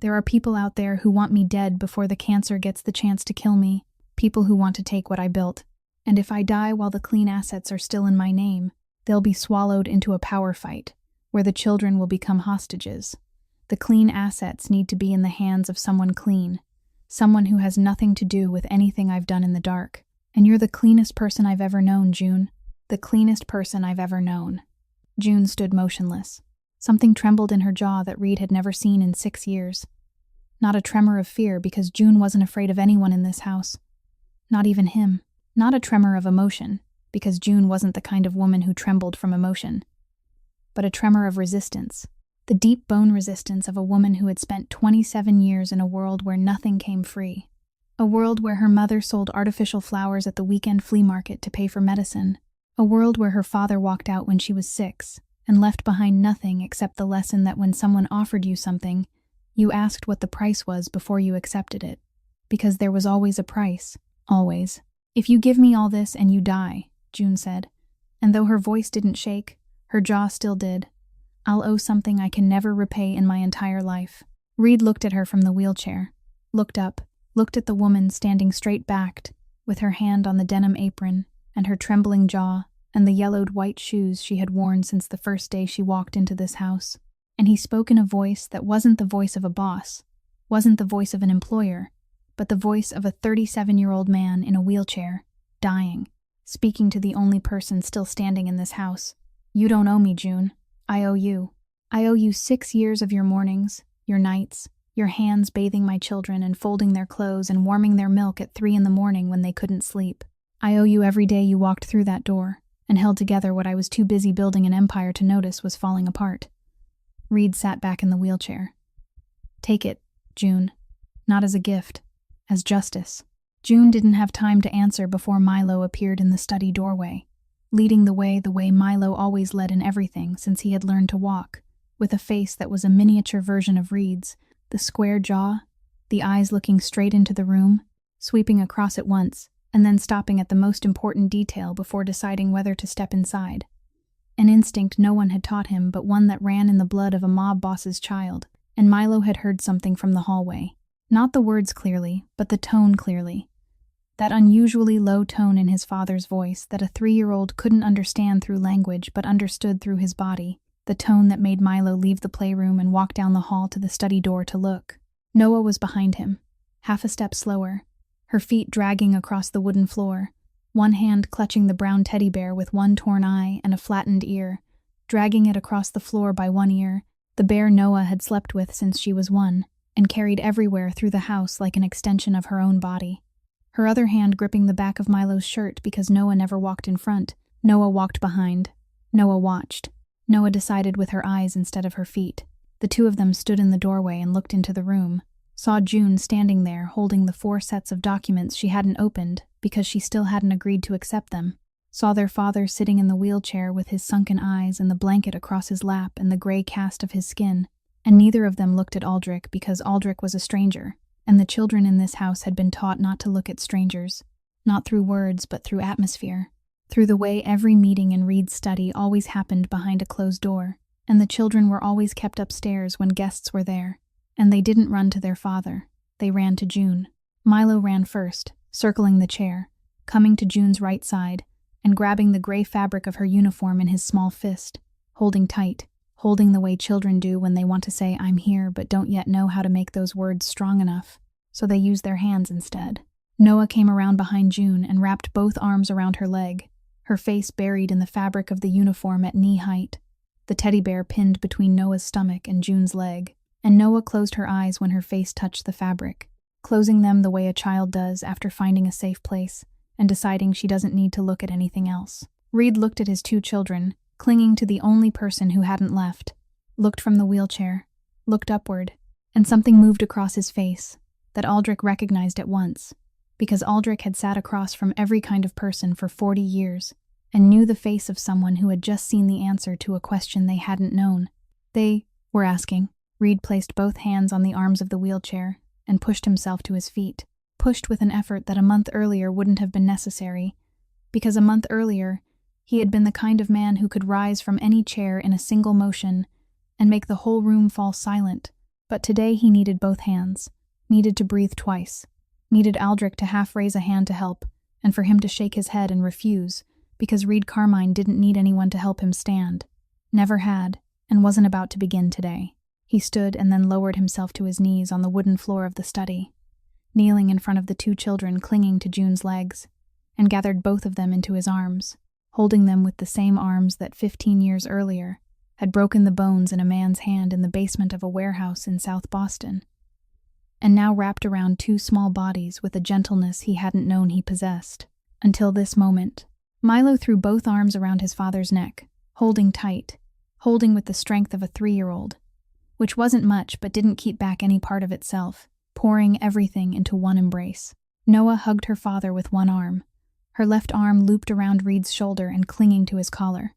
There are people out there who want me dead before the cancer gets the chance to kill me, people who want to take what I built. And if I die while the clean assets are still in my name, they'll be swallowed into a power fight, where the children will become hostages. The clean assets need to be in the hands of someone clean, someone who has nothing to do with anything I've done in the dark. And you're the cleanest person I've ever known, June. The cleanest person I've ever known." June stood motionless. Something trembled in her jaw that Reed had never seen in 6 years. Not a tremor of fear, because June wasn't afraid of anyone in this house. Not even him. Not a tremor of emotion, because June wasn't the kind of woman who trembled from emotion. But a tremor of resistance. The deep bone resistance of a woman who had spent 27 years in a world where nothing came free. A world where her mother sold artificial flowers at the weekend flea market to pay for medicine. A world where her father walked out when she was 6 and left behind nothing except the lesson that when someone offered you something, you asked what the price was before you accepted it. Because there was always a price. Always. "If you give me all this and you die," June said, and though her voice didn't shake, her jaw still did, "I'll owe something I can never repay in my entire life." Reed looked at her from the wheelchair, looked up, looked at the woman standing straight-backed, with her hand on the denim apron, and her trembling jaw, and the yellowed white shoes she had worn since the first day she walked into this house. And he spoke in a voice that wasn't the voice of a boss, wasn't the voice of an employer, but the voice of a 37-year-old man in a wheelchair, dying, speaking to the only person still standing in this house. "You don't owe me, June. I owe you. I owe you 6 years of your mornings, your nights, your hands bathing my children and folding their clothes and warming their milk at 3 in the morning when they couldn't sleep. I owe you every day you walked through that door and held together what I was too busy building an empire to notice was falling apart." Reed sat back in the wheelchair. "Take it, June. Not as a gift, as justice." June didn't have time to answer before Milo appeared in the study doorway, leading the way Milo always led in everything since he had learned to walk, with a face that was a miniature version of Reed's, the square jaw, the eyes looking straight into the room, sweeping across at once, and then stopping at the most important detail before deciding whether to step inside. An instinct no one had taught him, but one that ran in the blood of a mob boss's child. And Milo had heard something from the hallway. Not the words clearly, but the tone clearly. That unusually low tone in his father's voice that a 3-year-old couldn't understand through language but understood through his body. The tone that made Milo leave the playroom and walk down the hall to the study door to look. Noah was behind him, half a step slower, her feet dragging across the wooden floor, one hand clutching the brown teddy bear with one torn eye and a flattened ear, dragging it across the floor by one ear, the bear Noah had slept with since she was 1, and carried everywhere through the house like an extension of her own body. Her other hand gripping the back of Milo's shirt because Noah never walked in front. Noah walked behind. Noah watched. Noah decided with her eyes instead of her feet. The two of them stood in the doorway and looked into the room. Saw June standing there holding the 4 sets of documents she hadn't opened because she still hadn't agreed to accept them. Saw their father sitting in the wheelchair with his sunken eyes and the blanket across his lap and the gray cast of his skin. And neither of them looked at Aldrich because Aldrich was a stranger, and the children in this house had been taught not to look at strangers, not through words but through atmosphere, through the way every meeting in Reed's study always happened behind a closed door, and the children were always kept upstairs when guests were there, and they didn't run to their father, they ran to June. Milo ran first, circling the chair, coming to June's right side, and grabbing the gray fabric of her uniform in his small fist, holding tight, holding the way children do when they want to say "I'm here" but don't yet know how to make those words strong enough, so they use their hands instead. Noah came around behind June and wrapped both arms around her leg, her face buried in the fabric of the uniform at knee height, the teddy bear pinned between Noah's stomach and June's leg, and Noah closed her eyes when her face touched the fabric, closing them the way a child does after finding a safe place and deciding she doesn't need to look at anything else. Reed looked at his 2 children, clinging to the only person who hadn't left, looked from the wheelchair, looked upward, and something moved across his face that Aldrich recognized at once, because Aldrich had sat across from every kind of person for 40 years and knew the face of someone who had just seen the answer to a question they hadn't known. They were asking. Reed placed both hands on the arms of the wheelchair and pushed himself to his feet, pushed with an effort that a month earlier wouldn't have been necessary, because a month earlier he had been the kind of man who could rise from any chair in a single motion and make the whole room fall silent. But today he needed both hands, needed to breathe twice, needed Aldrich to half raise a hand to help, and for him to shake his head and refuse, because Reed Carmine didn't need anyone to help him stand. Never had, and wasn't about to begin today. He stood and then lowered himself to his knees on the wooden floor of the study, kneeling in front of the 2 children clinging to June's legs, and gathered both of them into his arms, holding them with the same arms that 15 years earlier had broken the bones in a man's hand in the basement of a warehouse in South Boston, and now wrapped around 2 small bodies with a gentleness he hadn't known he possessed. Until this moment, Milo threw both arms around his father's neck, holding tight, holding with the strength of a 3-year-old, which wasn't much but didn't keep back any part of itself, pouring everything into one embrace. Noah hugged her father with one arm, her left arm looped around Reed's shoulder and clinging to his collar,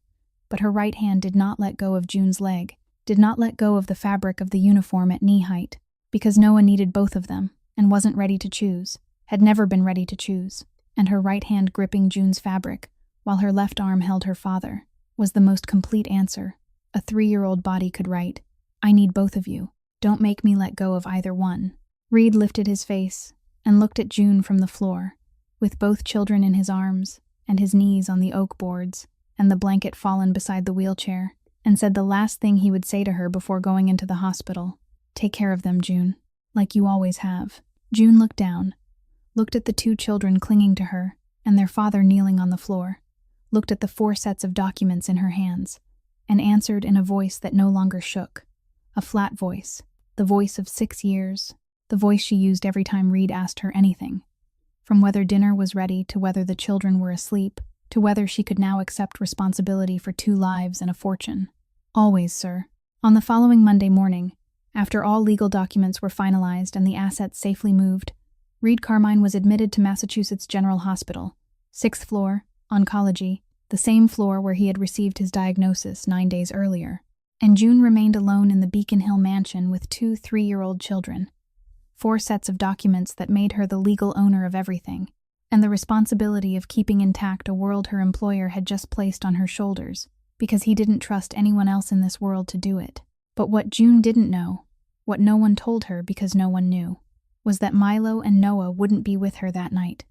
but her right hand did not let go of June's leg, did not let go of the fabric of the uniform at knee height, because Noah needed both of them and wasn't ready to choose, had never been ready to choose, and her right hand gripping June's fabric, while her left arm held her father, was the most complete answer a 3-year-old body could write. "I need both of you. Don't make me let go of either one." Reed lifted his face and looked at June from the floor, with both children in his arms and his knees on the oak boards and the blanket fallen beside the wheelchair, and said the last thing he would say to her before going into the hospital. "Take care of them, June, like you always have." June looked down, looked at the 2 children clinging to her and their father kneeling on the floor, looked at the 4 sets of documents in her hands, and answered in a voice that no longer shook, a flat voice, the voice of 6 years, the voice she used every time Reed asked her anything, from whether dinner was ready to whether the children were asleep, to whether she could now accept responsibility for 2 lives and a fortune. "Always, sir." On the following Monday morning, after all legal documents were finalized and the assets safely moved, Reed Carmine was admitted to Massachusetts General Hospital, 6th floor, oncology, the same floor where he had received his diagnosis 9 days earlier, and June remained alone in the Beacon Hill mansion with 2 3-year-old children, 4 sets of documents that made her the legal owner of everything, and the responsibility of keeping intact a world her employer had just placed on her shoulders, because he didn't trust anyone else in this world to do it. But what June didn't know, what no one told her because no one knew, was that Milo and Noah wouldn't be with her that night,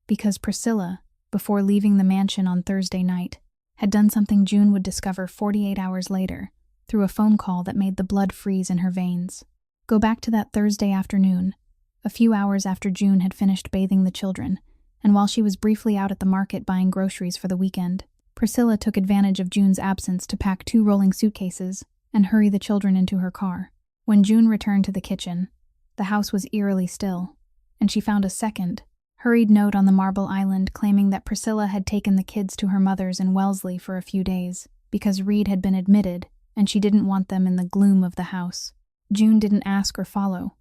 because Priscilla, before leaving the mansion on Thursday night, had done something June would discover 48 hours later, through a phone call that made the blood freeze in her veins. Go back to that Thursday afternoon, a few hours after June had finished bathing the children, and while she was briefly out at the market buying groceries for the weekend, Priscilla took advantage of June's absence to pack 2 rolling suitcases and hurry the children into her car. When June returned to the kitchen, the house was eerily still, and she found a second, hurried note on the marble island claiming that Priscilla had taken the kids to her mother's in Wellesley for a few days because Reed had been admitted and she didn't want them in the gloom of the house. June didn't ask or follow.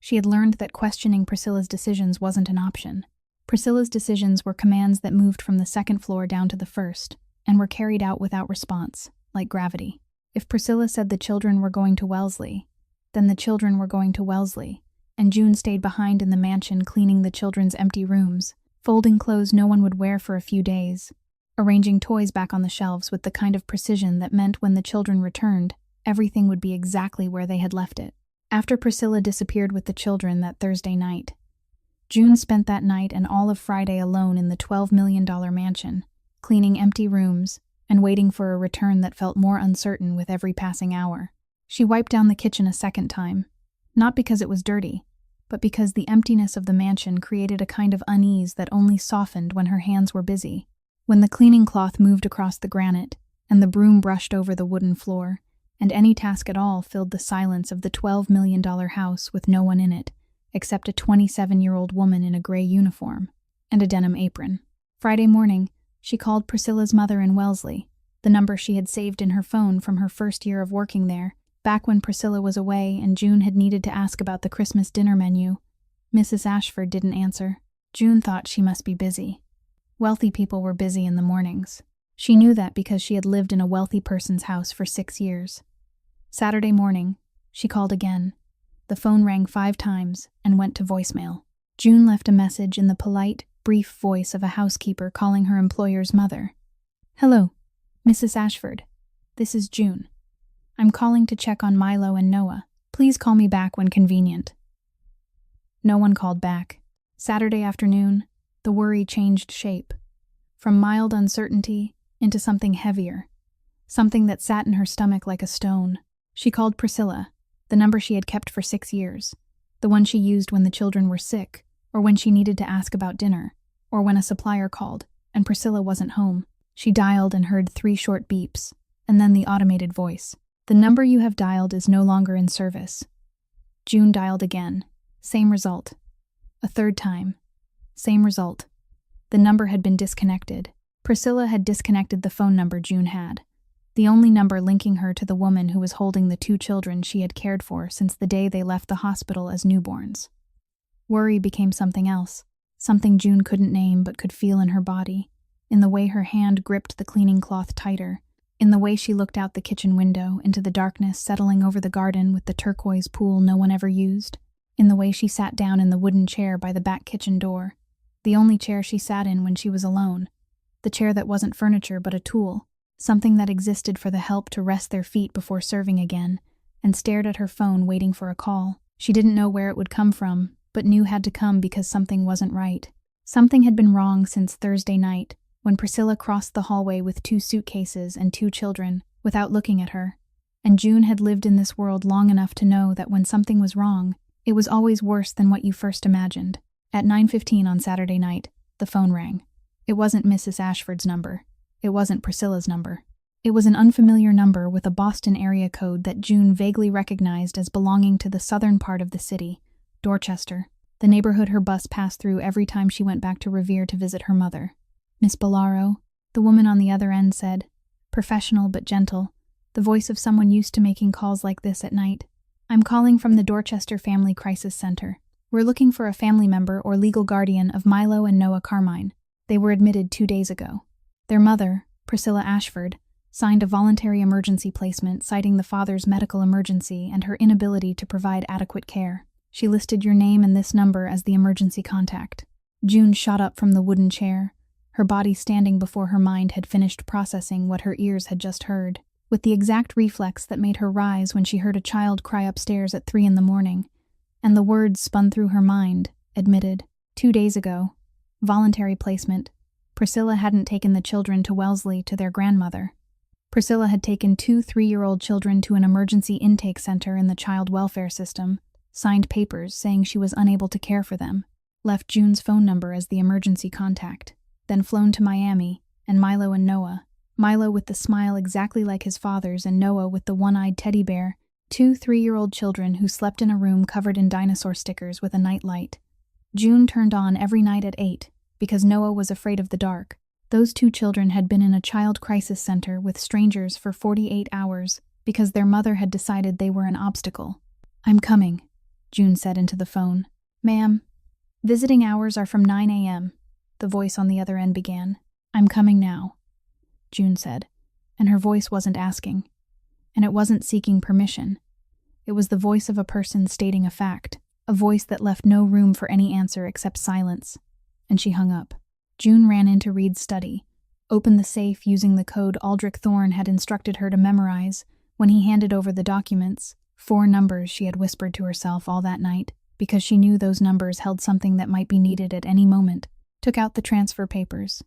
She had learned that questioning Priscilla's decisions wasn't an option. Priscilla's decisions were commands that moved from the second floor down to the first, and were carried out without response, like gravity. If Priscilla said the children were going to Wellesley, then the children were going to Wellesley, and June stayed behind in the mansion cleaning the children's empty rooms, folding clothes no one would wear for a few days, arranging toys back on the shelves with the kind of precision that meant when the children returned, everything would be exactly where they had left it. After Priscilla disappeared with the children that Thursday night, June spent that night and all of Friday alone in the $12 million mansion, cleaning empty rooms and waiting for a return that felt more uncertain with every passing hour. She wiped down the kitchen a second time, not because it was dirty, but because the emptiness of the mansion created a kind of unease that only softened when her hands were busy. When the cleaning cloth moved across the granite, and the broom brushed over the wooden floor, and any task at all filled the silence of the $12 million house with no one in it, except a 27-year-old woman in a gray uniform and a denim apron. Friday morning, she called Priscilla's mother in Wellesley, the number she had saved in her phone from her first year of working there, back when Priscilla was away and June had needed to ask about the Christmas dinner menu. Mrs. Ashford didn't answer. June thought she must be busy. Wealthy people were busy in the mornings. She knew that because she had lived in a wealthy person's house for 6 years. Saturday morning, she called again. The phone rang 5 times and went to voicemail. June left a message in the polite, brief voice of a housekeeper calling her employer's mother. "Hello, Mrs. Ashford. This is June. I'm calling to check on Milo and Noah. Please call me back when convenient." No one called back. Saturday afternoon, the worry changed shape. From mild uncertainty into something heavier. Something that sat in her stomach like a stone. She called Priscilla, the number she had kept for 6 years, the one she used when the children were sick, or when she needed to ask about dinner, or when a supplier called, and Priscilla wasn't home. She dialed and heard 3 short beeps, and then the automated voice. "The number you have dialed is no longer in service." June dialed again. Same result. A third time. Same result. The number had been disconnected. Priscilla had disconnected the phone number June had, the only number linking her to the woman who was holding the 2 children she had cared for since the day they left the hospital as newborns. Worry became something else, something June couldn't name but could feel in her body, in the way her hand gripped the cleaning cloth tighter, in the way she looked out the kitchen window into the darkness settling over the garden with the turquoise pool no one ever used, in the way she sat down in the wooden chair by the back kitchen door, the only chair she sat in when she was alone, the chair that wasn't furniture but a tool, something that existed for the help to rest their feet before serving again, and stared at her phone waiting for a call. She didn't know where it would come from, but knew had to come because something wasn't right. Something had been wrong since Thursday night, when Priscilla crossed the hallway with 2 suitcases and 2 children, without looking at her, and June had lived in this world long enough to know that when something was wrong, it was always worse than what you first imagined. At 9:15 on Saturday night, the phone rang. It wasn't Mrs. Ashford's number. It wasn't Priscilla's number. It was an unfamiliar number with a Boston area code that June vaguely recognized as belonging to the southern part of the city, Dorchester, the neighborhood her bus passed through every time she went back to Revere to visit her mother. "Miss Bellaro," the woman on the other end said, professional but gentle, the voice of someone used to making calls like this at night. "I'm calling from the Dorchester Family Crisis Center. We're looking for a family member or legal guardian of Milo and Noah Carmine. They were admitted 2 days ago. Their mother, Priscilla Ashford, signed a voluntary emergency placement citing the father's medical emergency and her inability to provide adequate care. She listed your name and this number as the emergency contact." June shot up from the wooden chair, her body standing before her mind had finished processing what her ears had just heard, with the exact reflex that made her rise when she heard a child cry upstairs at 3 a.m, and the words spun through her mind, admitted, 2 days ago, voluntary placement. Priscilla hadn't taken the children to Wellesley to their grandmother. Priscilla had taken 2 3-year-old children to an emergency intake center in the child welfare system, signed papers saying she was unable to care for them, left June's phone number as the emergency contact, then flown to Miami, and Milo and Noah, Milo with the smile exactly like his father's and Noah with the one-eyed teddy bear, 2 3-year-old children who slept in a room covered in dinosaur stickers with a night light. June turned on every night at 8, because Noah was afraid of the dark. Those 2 children had been in a child crisis center with strangers for 48 hours because their mother had decided they were an obstacle. "I'm coming," June said into the phone. "Ma'am, visiting hours are from 9 a.m., the voice on the other end began. "I'm coming now," June said, and her voice wasn't asking, and it wasn't seeking permission. It was the voice of a person stating a fact, a voice that left no room for any answer except silence, and she hung up. June ran into Reed's study, opened the safe using the code Aldrich Thorne had instructed her to memorize when he handed over the documents, 4 numbers she had whispered to herself all that night, because she knew those numbers held something that might be needed at any moment, took out the transfer papers.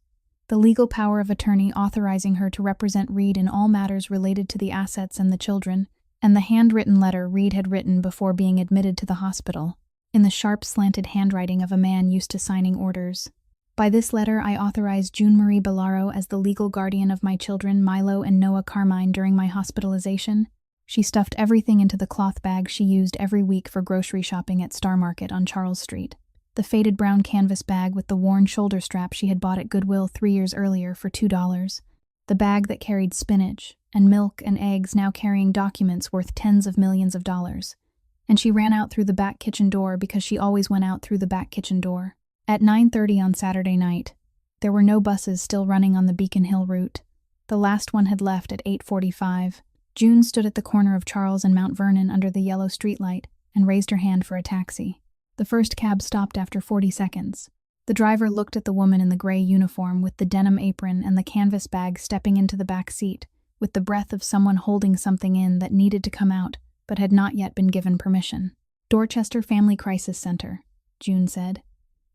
The legal power of attorney authorizing her to represent Reed in all matters related to the assets and the children, and the handwritten letter Reed had written before being admitted to the hospital, in the sharp, slanted handwriting of a man used to signing orders. "By this letter, I authorize June Marie Bellaro as the legal guardian of my children Milo and Noah Carmine during my hospitalization." She stuffed everything into the cloth bag she used every week for grocery shopping at Star Market on Charles Street. The faded brown canvas bag with the worn shoulder strap she had bought at Goodwill 3 years earlier for $2. The bag that carried spinach and milk and eggs, now carrying documents worth tens of millions of dollars. And she ran out through the back kitchen door because she always went out through the back kitchen door. At 9:30 on Saturday night, there were no buses still running on the Beacon Hill route. The last one had left at 8:45. June stood at the corner of Charles and Mount Vernon under the yellow streetlight and raised her hand for a taxi. The first cab stopped after 40 seconds. The driver looked at the woman in the gray uniform with the denim apron and the canvas bag stepping into the back seat, with the breath of someone holding something in that needed to come out but had not yet been given permission. "Dorchester Family Crisis Center," June said,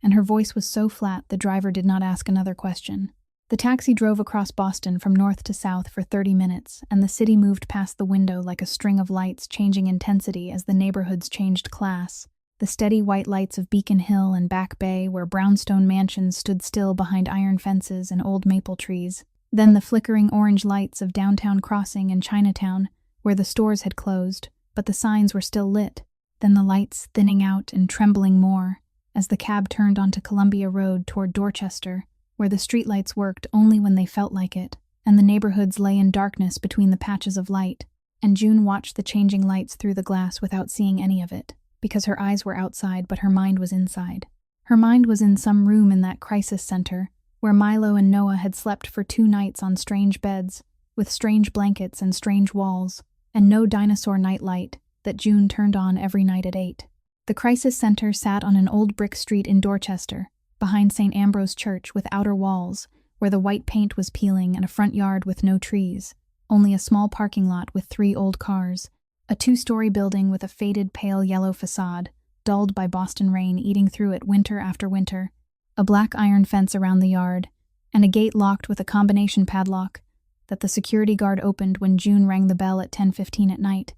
and her voice was so flat the driver did not ask another question. The taxi drove across Boston from north to south for 30 minutes, and the city moved past the window like a string of lights changing intensity as the neighborhoods changed class. The steady white lights of Beacon Hill and Back Bay, where brownstone mansions stood still behind iron fences and old maple trees. Then the flickering orange lights of Downtown Crossing and Chinatown, where the stores had closed, but the signs were still lit. Then the lights thinning out and trembling more as the cab turned onto Columbia Road toward Dorchester, where the streetlights worked only when they felt like it, and the neighborhoods lay in darkness between the patches of light, and June watched the changing lights through the glass without seeing any of it, because her eyes were outside but her mind was inside. Her mind was in some room in that crisis center, where Milo and Noah had slept for 2 nights on strange beds, with strange blankets and strange walls, and no dinosaur night light that June turned on every night at 8. The crisis center sat on an old brick street in Dorchester, behind St. Ambrose Church with outer walls, where the white paint was peeling and a front yard with no trees, only a small parking lot with 3 old cars, a 2-story building with a faded pale yellow facade, dulled by Boston rain eating through it winter after winter, a black iron fence around the yard, and a gate locked with a combination padlock that the security guard opened when June rang the bell at 10:15 at night,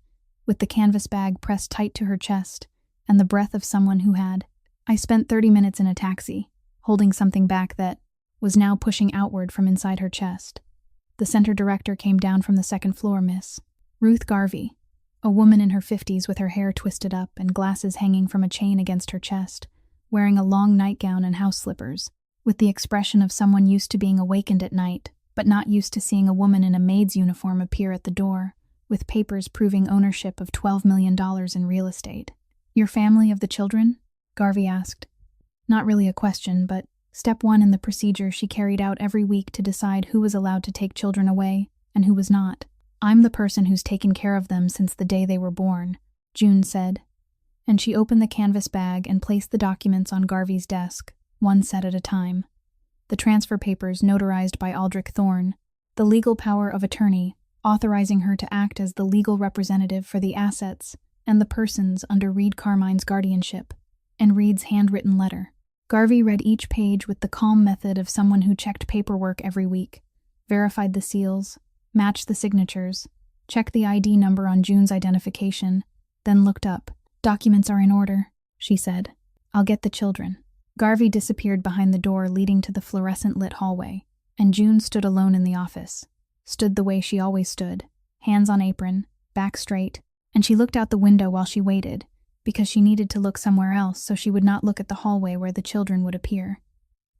with the canvas bag pressed tight to her chest and the breath of someone who had. I spent 30 minutes in a taxi, holding something back that was now pushing outward from inside her chest. The center director came down from the 2nd floor, Miss Ruth Garvey, a woman in her 50s with her hair twisted up and glasses hanging from a chain against her chest, wearing a long nightgown and house slippers, with the expression of someone used to being awakened at night, but not used to seeing a woman in a maid's uniform appear at the door, with papers proving ownership of $12 million in real estate. "Your family of the children?" Garvey asked. Not really a question, but step 1 in the procedure she carried out every week to decide who was allowed to take children away and who was not. "I'm the person who's taken care of them since the day they were born," June said, and she opened the canvas bag and placed the documents on Garvey's desk, one set at a time. the transfer papers notarized by Aldrich Thorne, the legal power of attorney, authorizing her to act as the legal representative for the assets and the persons under Reed Carmine's guardianship, and Reed's handwritten letter. Garvey read each page with the calm method of someone who checked paperwork every week, verified the seals, matched the signatures, checked the ID number on June's identification, then looked up. "Documents are in order," she said. "I'll get the children." Garvey disappeared behind the door leading to the fluorescent-lit hallway, and June stood alone in the office. Stood the way she always stood, hands on apron, back straight, and she looked out the window while she waited, because she needed to look somewhere else so she would not look at the hallway where the children would appear.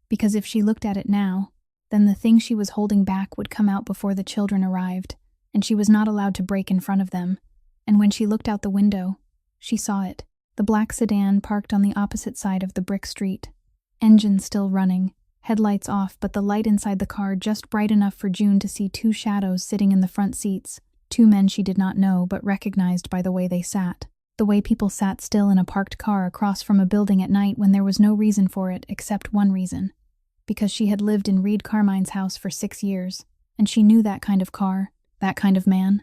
Because if she looked at it now, then the thing she was holding back would come out before the children arrived, and she was not allowed to break in front of them. And when she looked out the window, she saw it. The black sedan parked on the opposite side of the brick street. Engine still running, headlights off, but the light inside the car just bright enough for June to see two shadows sitting in the front seats, two men she did not know but recognized by the way they sat. The way people sat still in a parked car across from a building at night when there was no reason for it except one reason. Because she had lived in Reed Carmine's house for 6 years, and she knew that kind of car, that kind of man,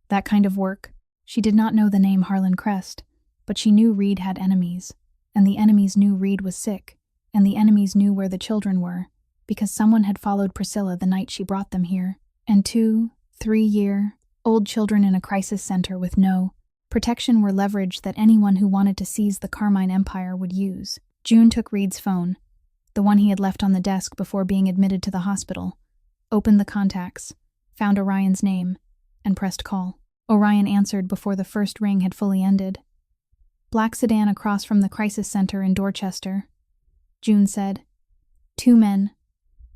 that kind of work. She did not know the name Harlan Crest, but she knew Reed had enemies, and the enemies knew Reed was sick, and the enemies knew where the children were, because someone had followed Priscilla the night she brought them here, and 2, 3-year-old children in a crisis center with no protection were leverage that anyone who wanted to seize the Carmine empire would use. June took Reed's phone, the one he had left on the desk before being admitted to the hospital, opened the contacts, found Orion's name, and pressed call. Orion answered before the first ring had fully ended. "Black sedan across from the crisis center in Dorchester," June said. "2 men.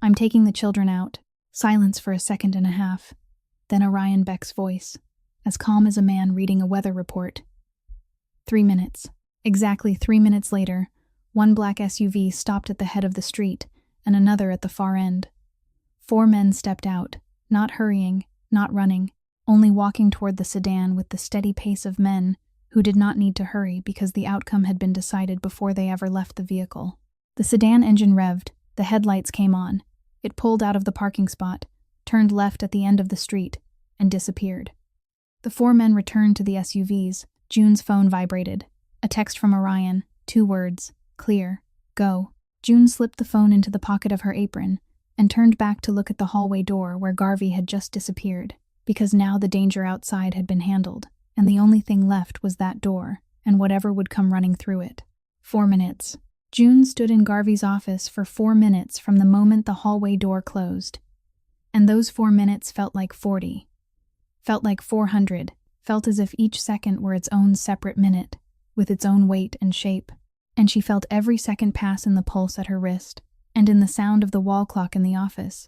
I'm taking the children out." Silence for a second and a half. Then Orion Beck's voice, as calm as a man reading a weather report. 3 minutes. Exactly 3 minutes later, one black SUV stopped at the head of the street and another at the far end. 4 men stepped out, not hurrying, not running, only walking toward the sedan with the steady pace of men who did not need to hurry because the outcome had been decided before they ever left the vehicle. The sedan engine revved, the headlights came on. It pulled out of the parking spot, turned left at the end of the street, and disappeared. The 4 men returned to the SUVs. June's phone vibrated. A text from Orion, 2 words, "Clear, go." June slipped the phone into the pocket of her apron and turned back to look at the hallway door where Garvey had just disappeared, because now the danger outside had been handled, and the only thing left was that door and whatever would come running through it. 4 minutes. June stood in Garvey's office for 4 minutes from the moment the hallway door closed. And those 4 minutes felt like 40. Felt like 400, felt as if each second were its own separate minute, with its own weight and shape. And she felt every second pass in the pulse at her wrist, and in the sound of the wall clock in the office.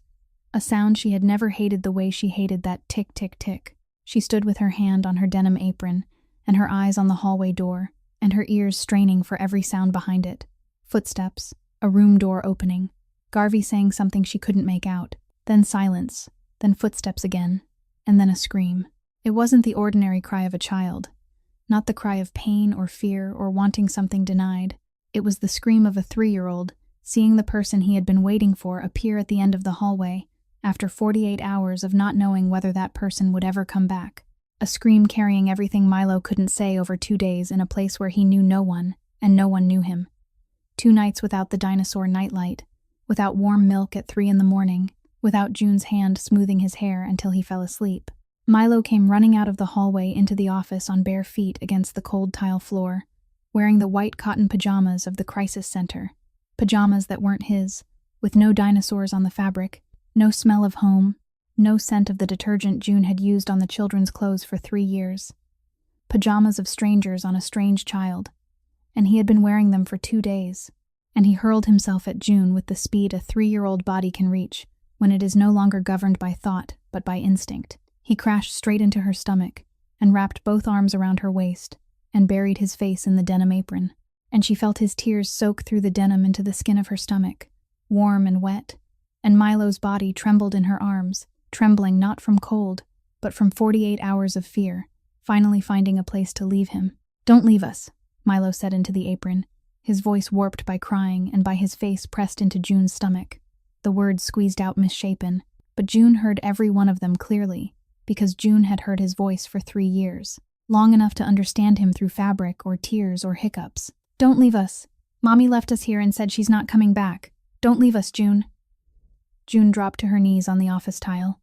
A sound she had never hated the way she hated that tick-tick-tick. She stood with her hand on her denim apron, and her eyes on the hallway door, and her ears straining for every sound behind it. Footsteps, a room door opening, Garvey saying something she couldn't make out, then silence, then footsteps again, and then a scream. It wasn't the ordinary cry of a child, not the cry of pain or fear or wanting something denied. It was the scream of a 3-year-old, seeing the person he had been waiting for appear at the end of the hallway, after 48 hours of not knowing whether that person would ever come back. A scream carrying everything Milo couldn't say over 2 days in a place where he knew no one, and no one knew him. 2 nights without the dinosaur nightlight, without warm milk at 3 a.m, without June's hand smoothing his hair until he fell asleep. Milo came running out of the hallway into the office on bare feet against the cold tile floor, wearing the white cotton pajamas of the crisis center, pajamas that weren't his, with no dinosaurs on the fabric, no smell of home, no scent of the detergent June had used on the children's clothes for 3 years. Pajamas of strangers on a strange child, and he had been wearing them for 2 days, and he hurled himself at June with the speed a 3-year-old body can reach when it is no longer governed by thought but by instinct. He crashed straight into her stomach and wrapped both arms around her waist and buried his face in the denim apron, and she felt his tears soak through the denim into the skin of her stomach, warm and wet, and Milo's body trembled in her arms, trembling not from cold, but from 48 hours of fear, finally finding a place to leave him. "Don't leave us," Milo said into the apron, his voice warped by crying and by his face pressed into June's stomach. the words squeezed out misshapen, but June heard every one of them clearly, because June had heard his voice for 3 years, long enough to understand him through fabric or tears or hiccups. "Don't leave us. Mommy left us here and said she's not coming back. Don't leave us, June." June dropped to her knees on the office tile,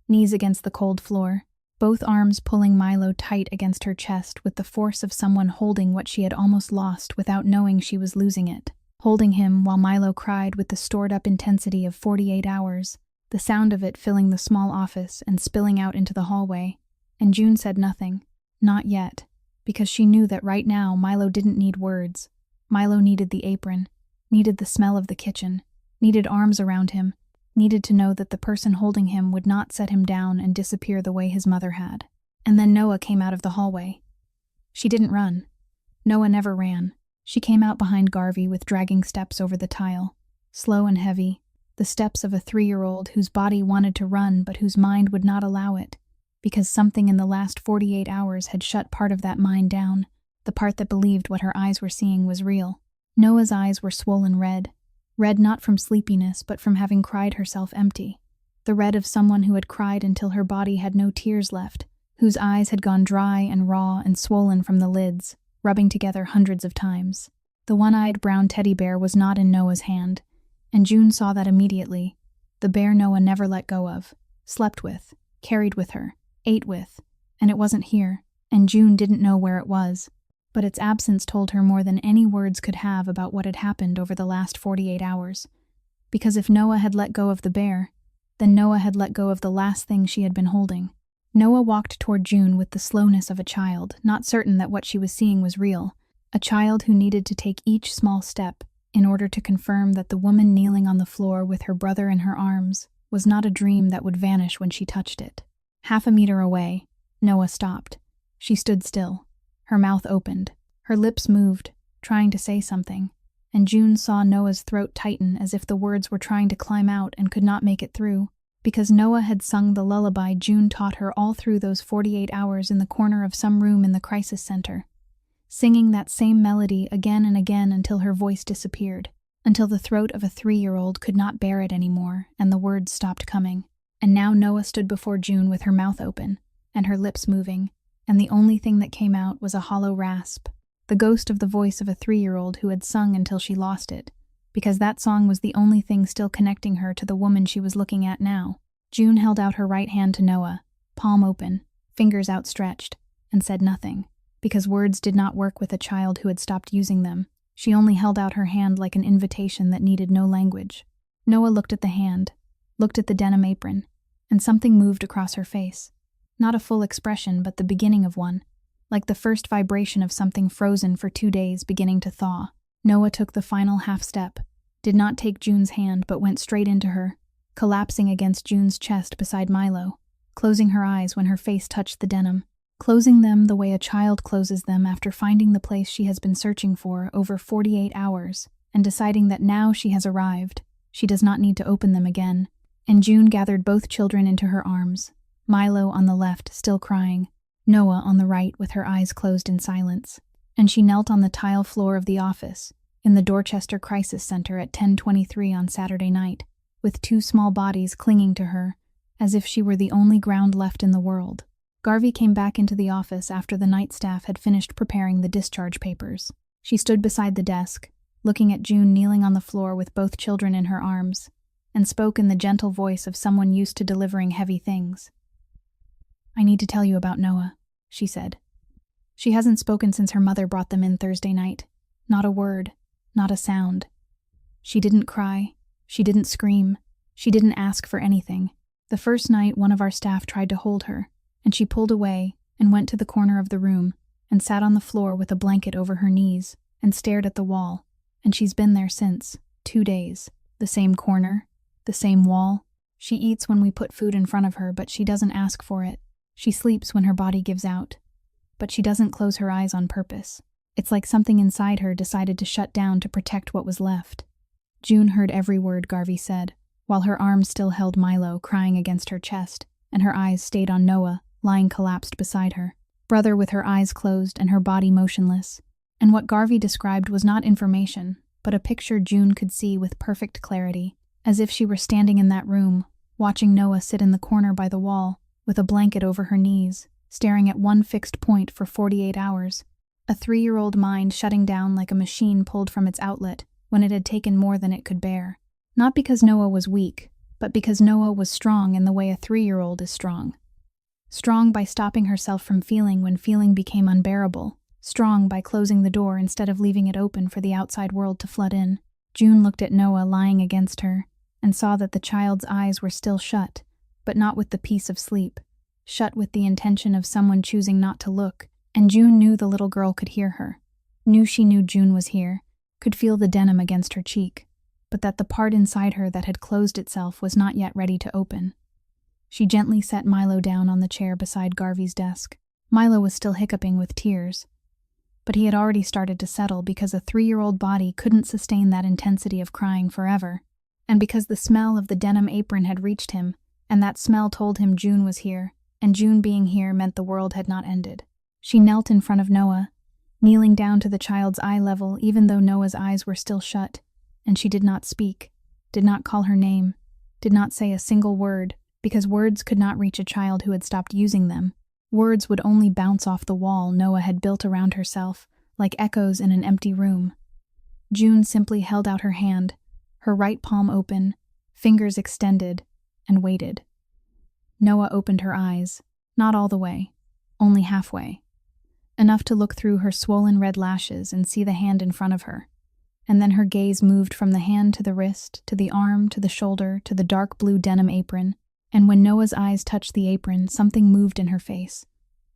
knees against the cold floor, both arms pulling Milo tight against her chest with the force of someone holding what she had almost lost without knowing she was losing it. Holding him while Milo cried with the stored-up intensity of 48 hours, the sound of it filling the small office and spilling out into the hallway. And June said nothing. Not yet, because she knew that right now Milo didn't need words. Milo needed the apron, needed the smell of the kitchen, needed arms around him, needed to know that the person holding him would not set him down and disappear the way his mother had. And then Noah came out of the hallway. She didn't run. Noah never ran. She came out behind Garvey with dragging steps over the tile, slow and heavy, the steps of a 3-year-old whose body wanted to run but whose mind would not allow it, because something in the last 48 hours had shut part of that mind down, the part that believed what her eyes were seeing was real. Noah's eyes were swollen red not from sleepiness but from having cried herself empty, the red of someone who had cried until her body had no tears left, whose eyes had gone dry and raw and swollen from the lids, rubbing together hundreds of times. The one-eyed brown teddy bear was not in Noah's hand, and June saw that immediately. The bear Noah never let go of, slept with, carried with her, ate with, and it wasn't here, and June didn't know where it was. But its absence told her more than any words could have about what had happened over the last 48 hours. Because if Noah had let go of the bear, then Noah had let go of the last thing she had been holding. Noah walked toward June with the slowness of a child, not certain that what she was seeing was real, a child who needed to take each small step in order to confirm that the woman kneeling on the floor with her brother in her arms was not a dream that would vanish when she touched it. 1/2 meter away, Noah stopped. She stood still. Her mouth opened. Her lips moved, trying to say something, and June saw Noah's throat tighten as if the words were trying to climb out and could not make it through, because Noah had sung the lullaby June taught her all through those 48 hours in the corner of some room in the crisis center, singing that same melody again and again until her voice disappeared, until the throat of a 3-year-old could not bear it anymore and the words stopped coming. And now Noah stood before June with her mouth open and her lips moving, and the only thing that came out was a hollow rasp, the ghost of the voice of a 3-year-old who had sung until she lost it, because that song was the only thing still connecting her to the woman she was looking at now. June held out her right hand to Noah, palm open, fingers outstretched, and said nothing, because words did not work with a child who had stopped using them. She only held out her hand like an invitation that needed no language. Noah looked at the hand, looked at the denim apron, and something moved across her face. Not a full expression, but the beginning of one, like the first vibration of something frozen for 2 days beginning to thaw. Noah took the final half step, did not take June's hand but went straight into her, collapsing against June's chest beside Milo, closing her eyes when her face touched the denim, closing them the way a child closes them after finding the place she has been searching for over 48 hours, and deciding that now she has arrived, she does not need to open them again. And June gathered both children into her arms, Milo on the left still crying, Noah on the right with her eyes closed in silence, and she knelt on the tile floor of the office, in the Dorchester Crisis Center at 10:23 on Saturday night, with 2 small bodies clinging to her, as if she were the only ground left in the world. Garvey came back into the office after the night staff had finished preparing the discharge papers. She stood beside the desk, looking at June kneeling on the floor with both children in her arms, and spoke in the gentle voice of someone used to delivering heavy things. "I need to tell you about Noah," she said. "She hasn't spoken since her mother brought them in Thursday night. Not a word, not a sound. She didn't cry, she didn't scream, she didn't ask for anything. The first night one of our staff tried to hold her, and she pulled away and went to the corner of the room and sat on the floor with a blanket over her knees and stared at the wall, and she's been there since, 2 days. The same corner, the same wall. She eats when we put food in front of her, but she doesn't ask for it. She sleeps when her body gives out, but she doesn't close her eyes on purpose. It's like something inside her decided to shut down to protect what was left." June heard every word Garvey said, while her arms still held Milo crying against her chest, and her eyes stayed on Noah, lying collapsed beside her, brother with her eyes closed and her body motionless. And what Garvey described was not information, but a picture June could see with perfect clarity, as if she were standing in that room, watching Noah sit in the corner by the wall, with a blanket over her knees, staring at one fixed point for 48 hours. A 3-year-old mind shutting down like a machine pulled from its outlet when it had taken more than it could bear. Not because Noah was weak, but because Noah was strong in the way a 3-year-old is strong. Strong by stopping herself from feeling when feeling became unbearable. Strong by closing the door instead of leaving it open for the outside world to flood in. June looked at Noah lying against her and saw that the child's eyes were still shut, but not with the peace of sleep. Shut with the intention of someone choosing not to look, and June knew the little girl could hear her. Knew she knew June was here, could feel the denim against her cheek, but that the part inside her that had closed itself was not yet ready to open. She gently set Milo down on the chair beside Garvey's desk. Milo was still hiccuping with tears, but he had already started to settle because a 3-year-old body couldn't sustain that intensity of crying forever, and because the smell of the denim apron had reached him, and that smell told him June was here, and June being here meant the world had not ended. She knelt in front of Noah, kneeling down to the child's eye level even though Noah's eyes were still shut, and she did not speak, did not call her name, did not say a single word, because words could not reach a child who had stopped using them. Words would only bounce off the wall Noah had built around herself, like echoes in an empty room. June simply held out her hand, her right palm open, fingers extended, and waited. Noah opened her eyes, not all the way, only halfway. Enough to look through her swollen red lashes and see the hand in front of her. And then her gaze moved from the hand to the wrist, to the arm, to the shoulder, to the dark blue denim apron, and when Noah's eyes touched the apron, something moved in her face.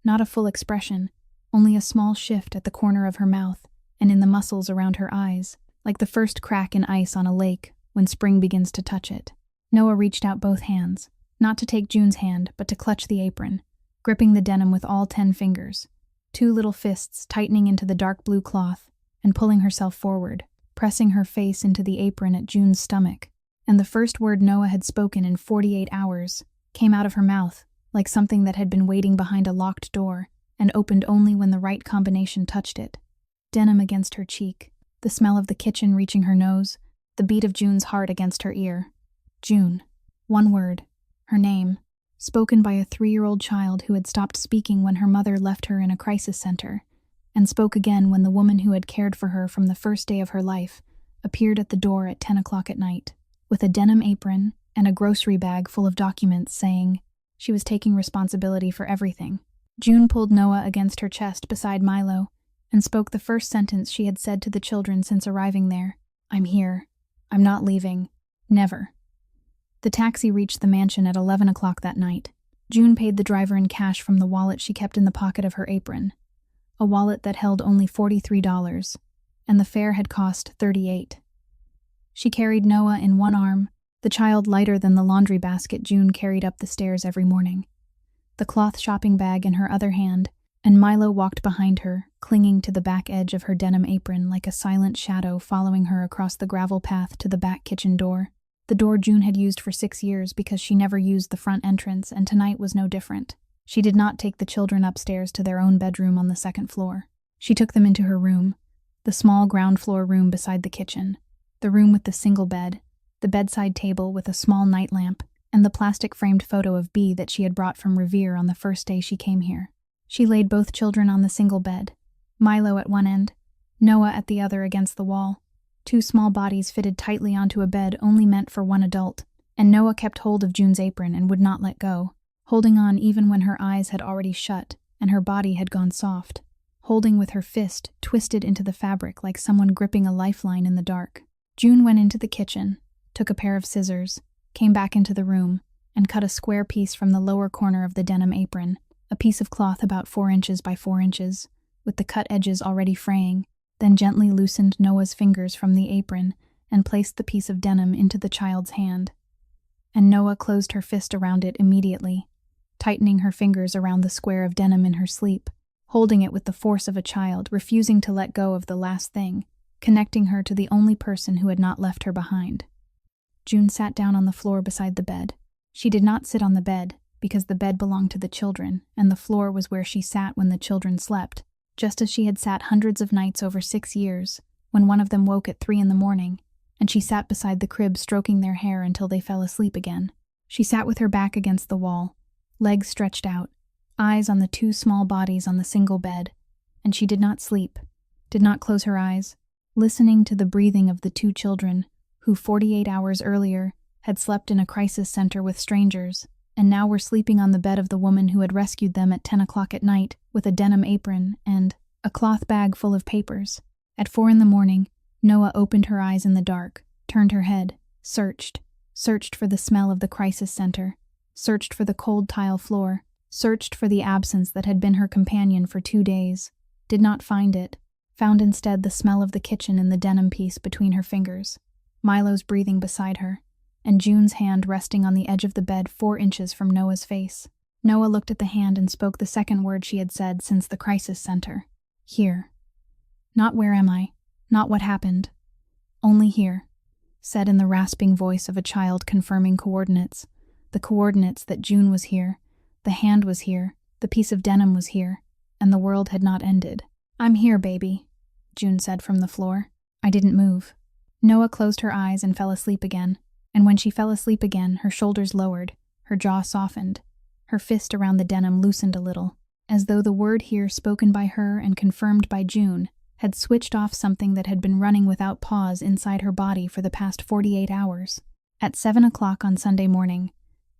Not a full expression, only a small shift at the corner of her mouth and in the muscles around her eyes, like the first crack in ice on a lake when spring begins to touch it. Noah reached out both hands, not to take June's hand, but to clutch the apron, gripping the denim with all 10 fingers. 2 little fists tightening into the dark blue cloth and pulling herself forward, pressing her face into the apron at June's stomach. And the first word Noah had spoken in 48 hours came out of her mouth, like something that had been waiting behind a locked door and opened only when the right combination touched it. Denim against her cheek, the smell of the kitchen reaching her nose, the beat of June's heart against her ear. June. One word. Her name. Spoken by a 3-year-old child who had stopped speaking when her mother left her in a crisis center, and spoke again when the woman who had cared for her from the first day of her life appeared at the door at 10 o'clock at night, with a denim apron and a grocery bag full of documents saying she was taking responsibility for everything. June pulled Noah against her chest beside Milo and spoke the first sentence she had said to the children since arriving there. "I'm here. I'm not leaving. Never." The taxi reached the mansion at 11 o'clock that night. June paid the driver in cash from the wallet she kept in the pocket of her apron, a wallet that held only $43, and the fare had cost $38. She carried Noah in one arm, the child lighter than the laundry basket June carried up the stairs every morning, the cloth shopping bag in her other hand, and Milo walked behind her, clinging to the back edge of her denim apron like a silent shadow following her across the gravel path to the back kitchen door. The door June had used for 6 years because she never used the front entrance, and tonight was no different. She did not take the children upstairs to their own bedroom on the 2nd floor. She took them into her room, the small ground floor room beside the kitchen, the room with the single bed, the bedside table with a small night lamp, and the plastic-framed photo of Bee that she had brought from Revere on the first day she came here. She laid both children on the single bed, Milo at one end, Noah at the other against the wall. 2 small bodies fitted tightly onto a bed only meant for one adult, and Noah kept hold of June's apron and would not let go, holding on even when her eyes had already shut and her body had gone soft, holding with her fist twisted into the fabric like someone gripping a lifeline in the dark. June went into the kitchen, took a pair of scissors, came back into the room, and cut a square piece from the lower corner of the denim apron, a piece of cloth about 4 inches by 4 inches, with the cut edges already fraying, then gently loosened Noah's fingers from the apron and placed the piece of denim into the child's hand. And Noah closed her fist around it immediately, tightening her fingers around the square of denim in her sleep, holding it with the force of a child, refusing to let go of the last thing, connecting her to the only person who had not left her behind. June sat down on the floor beside the bed. She did not sit on the bed, because the bed belonged to the children, and the floor was where she sat when the children slept, just as she had sat hundreds of nights over 6 years, when one of them woke at 3 in the morning, and she sat beside the crib stroking their hair until they fell asleep again. She sat with her back against the wall, legs stretched out, eyes on the two small bodies on the single bed, and she did not sleep, did not close her eyes, listening to the breathing of the two children who 48 hours earlier had slept in a crisis center with strangers and now were sleeping on the bed of the woman who had rescued them at 10 o'clock at night with a denim apron and a cloth bag full of papers. At 4 in the morning, Noah opened her eyes in the dark, turned her head, searched for the smell of the crisis center, searched for the cold tile floor, searched for the absence that had been her companion for 2 days, did not find it, found instead the smell of the kitchen in the denim piece between her fingers, Milo's breathing beside her, and June's hand resting on the edge of the bed 4 inches from Noah's face. Noah looked at the hand and spoke the second word she had said since the crisis center. Here. Not where am I, not what happened. Only here, said in the rasping voice of a child confirming coordinates. The coordinates that June was here, the hand was here, the piece of denim was here, and the world had not ended. I'm here, baby, June said from the floor. I didn't move. Noah closed her eyes and fell asleep again, and when she fell asleep again, her shoulders lowered, her jaw softened, her fist around the denim loosened a little, as though the word here spoken by her and confirmed by June had switched off something that had been running without pause inside her body for the past 48 hours. At 7 o'clock on Sunday morning,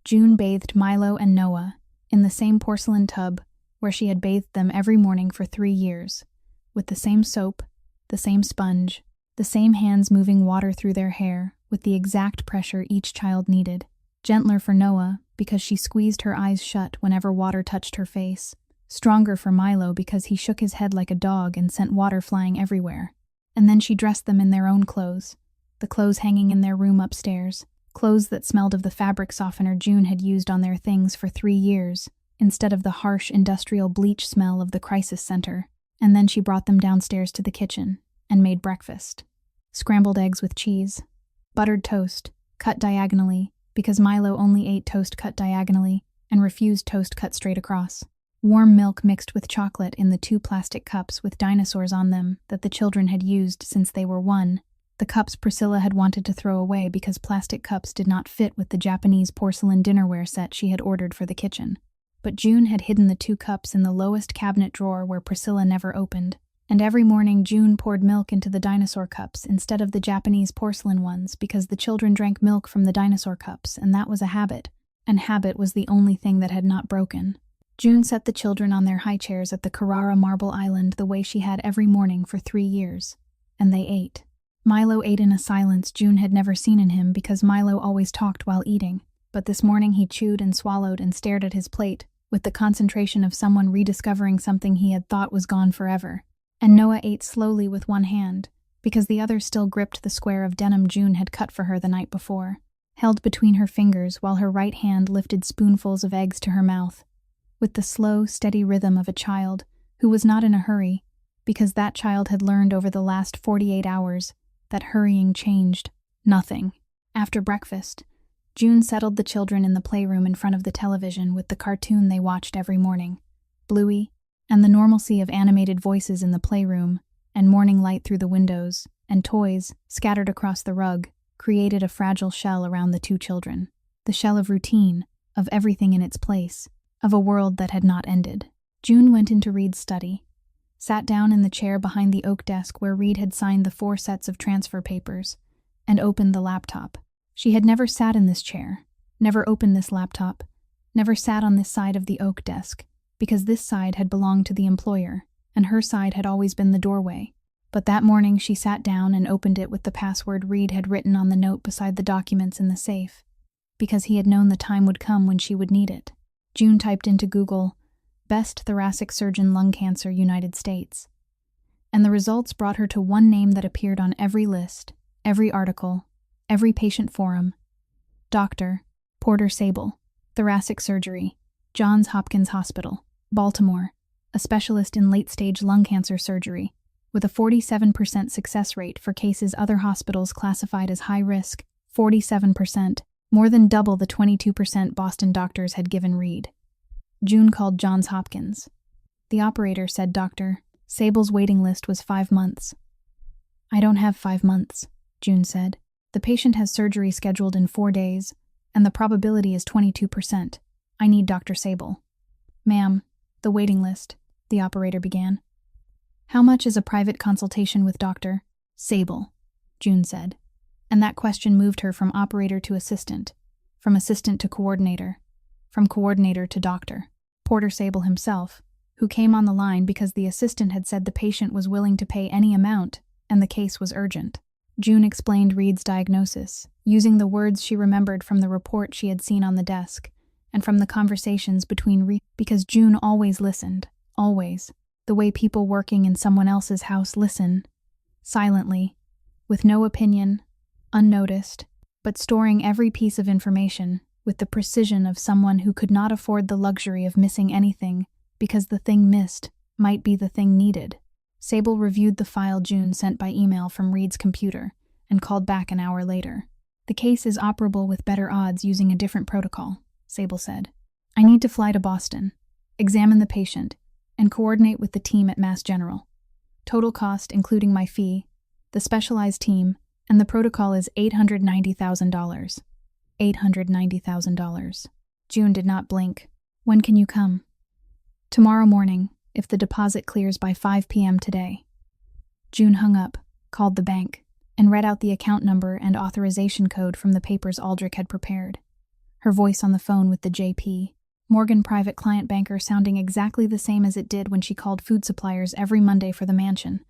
June bathed Milo and Noah in the same porcelain tub where she had bathed them every morning for 3 years, with the same soap, the same sponge, the same hands moving water through their hair with the exact pressure each child needed. Gentler for Noah because she squeezed her eyes shut whenever water touched her face. Stronger for Milo because he shook his head like a dog and sent water flying everywhere. And then she dressed them in their own clothes, the clothes hanging in their room upstairs, clothes that smelled of the fabric softener June had used on their things for 3 years, instead of the harsh industrial bleach smell of the crisis center. And then she brought them downstairs to the kitchen and made breakfast. Scrambled eggs with cheese, buttered toast, cut diagonally, because Milo only ate toast cut diagonally and refused toast cut straight across. Warm milk mixed with chocolate in the 2 plastic cups with dinosaurs on them that the children had used since they were 1. The cups Priscilla had wanted to throw away because plastic cups did not fit with the Japanese porcelain dinnerware set she had ordered for the kitchen. But June had hidden the 2 cups in the lowest cabinet drawer where Priscilla never opened. And every morning June poured milk into the dinosaur cups instead of the Japanese porcelain ones because the children drank milk from the dinosaur cups, and that was a habit. And habit was the only thing that had not broken. June set the children on their high chairs at the Carrara Marble Island the way she had every morning for 3 years. And they ate. Milo ate in a silence June had never seen in him because Milo always talked while eating. But this morning he chewed and swallowed and stared at his plate with the concentration of someone rediscovering something he had thought was gone forever. And Noah ate slowly with one hand, because the other still gripped the square of denim June had cut for her the night before, held between her fingers while her right hand lifted spoonfuls of eggs to her mouth, with the slow, steady rhythm of a child who was not in a hurry, because that child had learned over the last 48 hours that hurrying changed nothing. After breakfast, June settled the children in the playroom in front of the television with the cartoon they watched every morning, Bluey, and the normalcy of animated voices in the playroom, and morning light through the windows, and toys scattered across the rug, created a fragile shell around the 2 children. The shell of routine, of everything in its place, of a world that had not ended. June went into Reed's study, sat down in the chair behind the oak desk where Reed had signed the 4 sets of transfer papers, and opened the laptop. She had never sat in this chair, never opened this laptop, never sat on this side of the oak desk, because this side had belonged to the employer, and her side had always been the doorway. But that morning she sat down and opened it with the password Reed had written on the note beside the documents in the safe, because he had known the time would come when she would need it. June typed into Google, Best Thoracic Surgeon Lung Cancer, United States. And the results brought her to one name that appeared on every list, every article, every patient forum. Dr. Porter Sable, Thoracic Surgery, Johns Hopkins Hospital, Baltimore, a specialist in late-stage lung cancer surgery, with a 47% success rate for cases other hospitals classified as high risk, 47%, more than double the 22% Boston doctors had given Reed. June called Johns Hopkins. The operator said Dr. Sable's waiting list was 5 months. I don't have 5 months, June said. The patient has surgery scheduled in 4 days, and the probability is 22%. I need Dr. Sable. Ma'am, the waiting list, the operator began. How much is a private consultation with Dr. Sable? June said. And that question moved her from operator to assistant, from assistant to coordinator, from coordinator to doctor. Porter Sable himself, who came on the line because the assistant had said the patient was willing to pay any amount and the case was urgent. June explained Reed's diagnosis, using the words she remembered from the report she had seen on the desk, and from the conversations between Reed, because June always listened, always, the way people working in someone else's house listen, silently, with no opinion, unnoticed, but storing every piece of information with the precision of someone who could not afford the luxury of missing anything because the thing missed might be the thing needed. Sable reviewed the file June sent by email from Reed's computer and called back an hour later. The case is operable with better odds using a different protocol, Sable said. I need to fly to Boston, examine the patient, and coordinate with the team at Mass General. Total cost, including my fee, the specialized team, and the protocol is $890,000. $890,000. June did not blink. When can you come? Tomorrow morning, if the deposit clears by 5 p.m. today. June hung up, called the bank, and read out the account number and authorization code from the papers Aldrich had prepared. Her voice on the phone with the JP Morgan private client banker sounding exactly the same as it did when she called food suppliers every Monday for the mansion.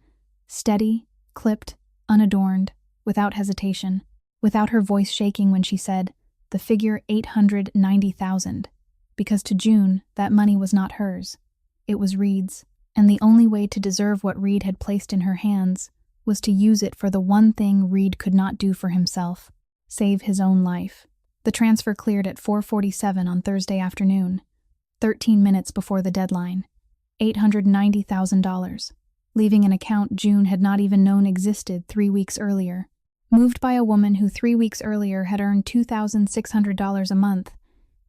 Steady, clipped, unadorned, without hesitation, without her voice shaking when she said the figure 890,000, because to June that money was not hers. It was Reed's, and the only way to deserve what Reed had placed in her hands was to use it for the one thing Reed could not do for himself, save his own life. The transfer cleared at 4:47 on Thursday afternoon, 13 minutes before the deadline. $890,000, leaving an account June had not even known existed 3 weeks earlier. Moved by a woman who 3 weeks earlier had earned $2,600 a month,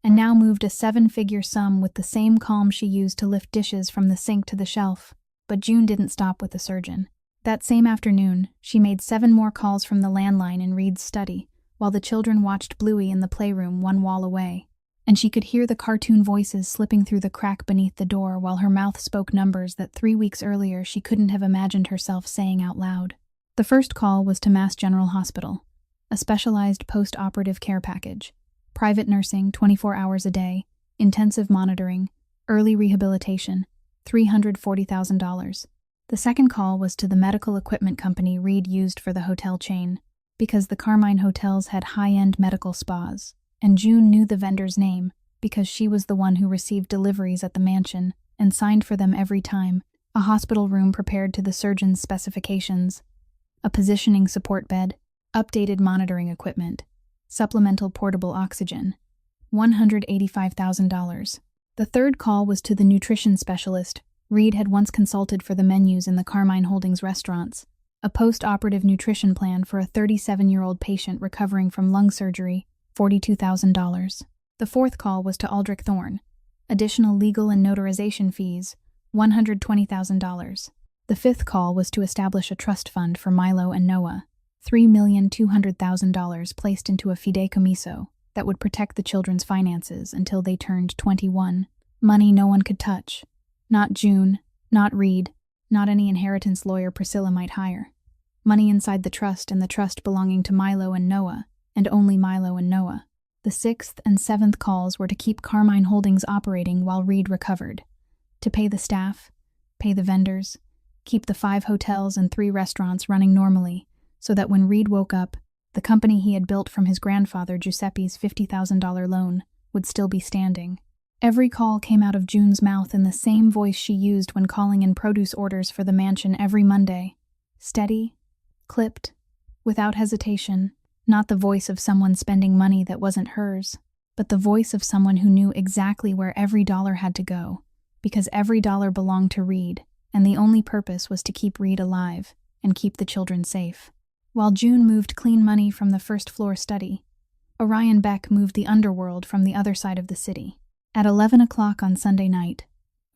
and now moved a 7-figure sum with the same calm she used to lift dishes from the sink to the shelf. But June didn't stop with the surgeon. That same afternoon, she made 7 more calls from the landline in Reed's study, while the children watched Bluey in the playroom one wall away, and she could hear the cartoon voices slipping through the crack beneath the door while her mouth spoke numbers that 3 weeks earlier she couldn't have imagined herself saying out loud. The first call was to Mass General Hospital, a specialized post-operative care package, private nursing 24 hours a day, intensive monitoring, early rehabilitation, $340,000. The second call was to the medical equipment company Reed used for the hotel chain, because the Carmine hotels had high-end medical spas, and June knew the vendor's name because she was the one who received deliveries at the mansion and signed for them every time. A hospital room prepared to the surgeon's specifications, a positioning support bed, updated monitoring equipment, supplemental portable oxygen, $185,000. The third call was to the nutrition specialist Reed had once consulted for the menus in the Carmine Holdings restaurants, a post-operative nutrition plan for a 37-year-old patient recovering from lung surgery, $42,000. The fourth call was to Aldrich Thorne, additional legal and notarization fees, $120,000. The fifth call was to establish a trust fund for Milo and Noah, $3,200,000 placed into a fideicomiso that would protect the children's finances until they turned 21. Money no one could touch. Not June, not Reed, not any inheritance lawyer Priscilla might hire. Money inside the trust and the trust belonging to Milo and Noah, and only Milo and Noah. The sixth and seventh calls were to keep Carmine Holdings operating while Reed recovered, to pay the staff, pay the vendors, keep the 5 hotels and 3 restaurants running normally, so that when Reed woke up, the company he had built from his grandfather Giuseppe's $50,000 loan would still be standing. Every call came out of June's mouth in the same voice she used when calling in produce orders for the mansion every Monday. Steady, clipped, without hesitation, not the voice of someone spending money that wasn't hers, but the voice of someone who knew exactly where every dollar had to go, because every dollar belonged to Reed, and the only purpose was to keep Reed alive and keep the children safe. While June moved clean money from the first-floor study, Orion Beck moved the underworld from the other side of the city. At 11 o'clock on Sunday night,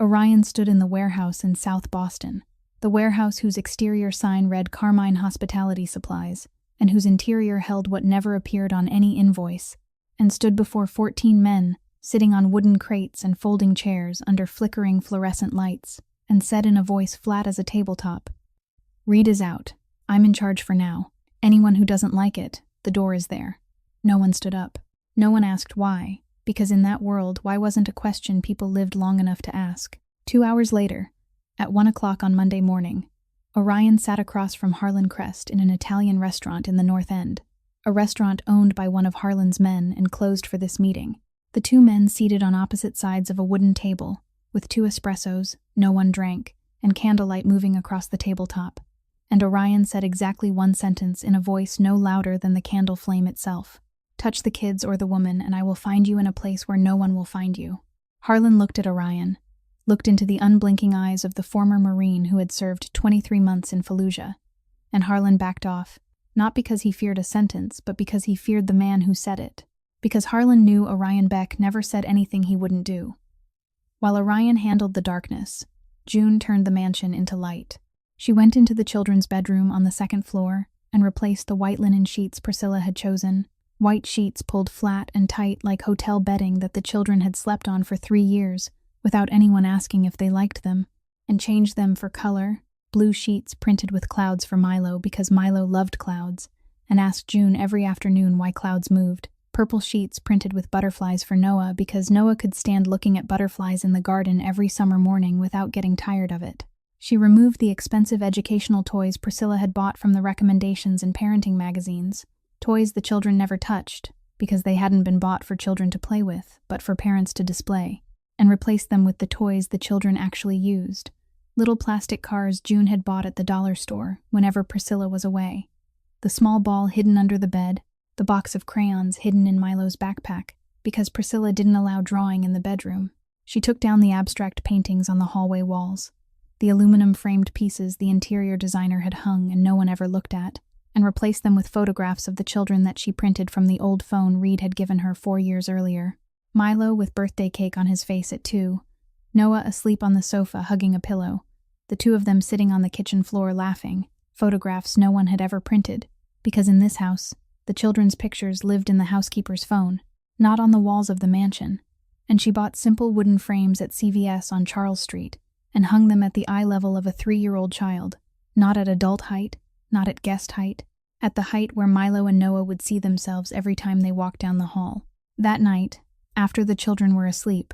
Orion stood in the warehouse in South Boston, the warehouse whose exterior sign read Carmine Hospitality Supplies, and whose interior held what never appeared on any invoice, and stood before 14 men, sitting on wooden crates and folding chairs under flickering fluorescent lights, and said in a voice flat as a tabletop, "Reed is out. I'm in charge for now. Anyone who doesn't like it, the door is there." No one stood up. No one asked why, because in that world, why wasn't a question people lived long enough to ask. 2 hours later, at 1 o'clock on Monday morning, Orion sat across from Harlan Crest in an Italian restaurant in the North End, a restaurant owned by one of Harlan's men and closed for this meeting. The two men seated on opposite sides of a wooden table, with 2 espressos, no one drank, and candlelight moving across the tabletop. And Orion said exactly one sentence in a voice no louder than the candle flame itself. "Touch the kids or the woman, and I will find you in a place where no one will find you." Harlan looked at Orion, looked into the unblinking eyes of the former Marine who had served 23 months in Fallujah, and Harlan backed off, not because he feared a sentence, but because he feared the man who said it, because Harlan knew Orion Beck never said anything he wouldn't do. While Orion handled the darkness, June turned the mansion into light. She went into the children's bedroom on the 2nd floor and replaced the white linen sheets Priscilla had chosen, white sheets pulled flat and tight like hotel bedding that the children had slept on for 3 years, without anyone asking if they liked them, and changed them for color, blue sheets printed with clouds for Milo because Milo loved clouds, and asked June every afternoon why clouds moved, purple sheets printed with butterflies for Noah because Noah could stand looking at butterflies in the garden every summer morning without getting tired of it. She removed the expensive educational toys Priscilla had bought from the recommendations in parenting magazines, toys the children never touched, because they hadn't been bought for children to play with, but for parents to display, and replaced them with the toys the children actually used, little plastic cars June had bought at the dollar store whenever Priscilla was away, the small ball hidden under the bed, the box of crayons hidden in Milo's backpack, because Priscilla didn't allow drawing in the bedroom. She took down the abstract paintings on the hallway walls, the aluminum-framed pieces the interior designer had hung and no one ever looked at, and replaced them with photographs of the children that she printed from the old phone Reed had given her 4 years earlier. Milo with birthday cake on his face at 2, Noah asleep on the sofa hugging a pillow, the 2 of them sitting on the kitchen floor laughing, photographs no one had ever printed, because in this house, the children's pictures lived in the housekeeper's phone, not on the walls of the mansion, and she bought simple wooden frames at CVS on Charles Street and hung them at the eye level of a 3-year-old child, not at adult height, not at guest height, at the height where Milo and Noah would see themselves every time they walked down the hall. That night, after the children were asleep,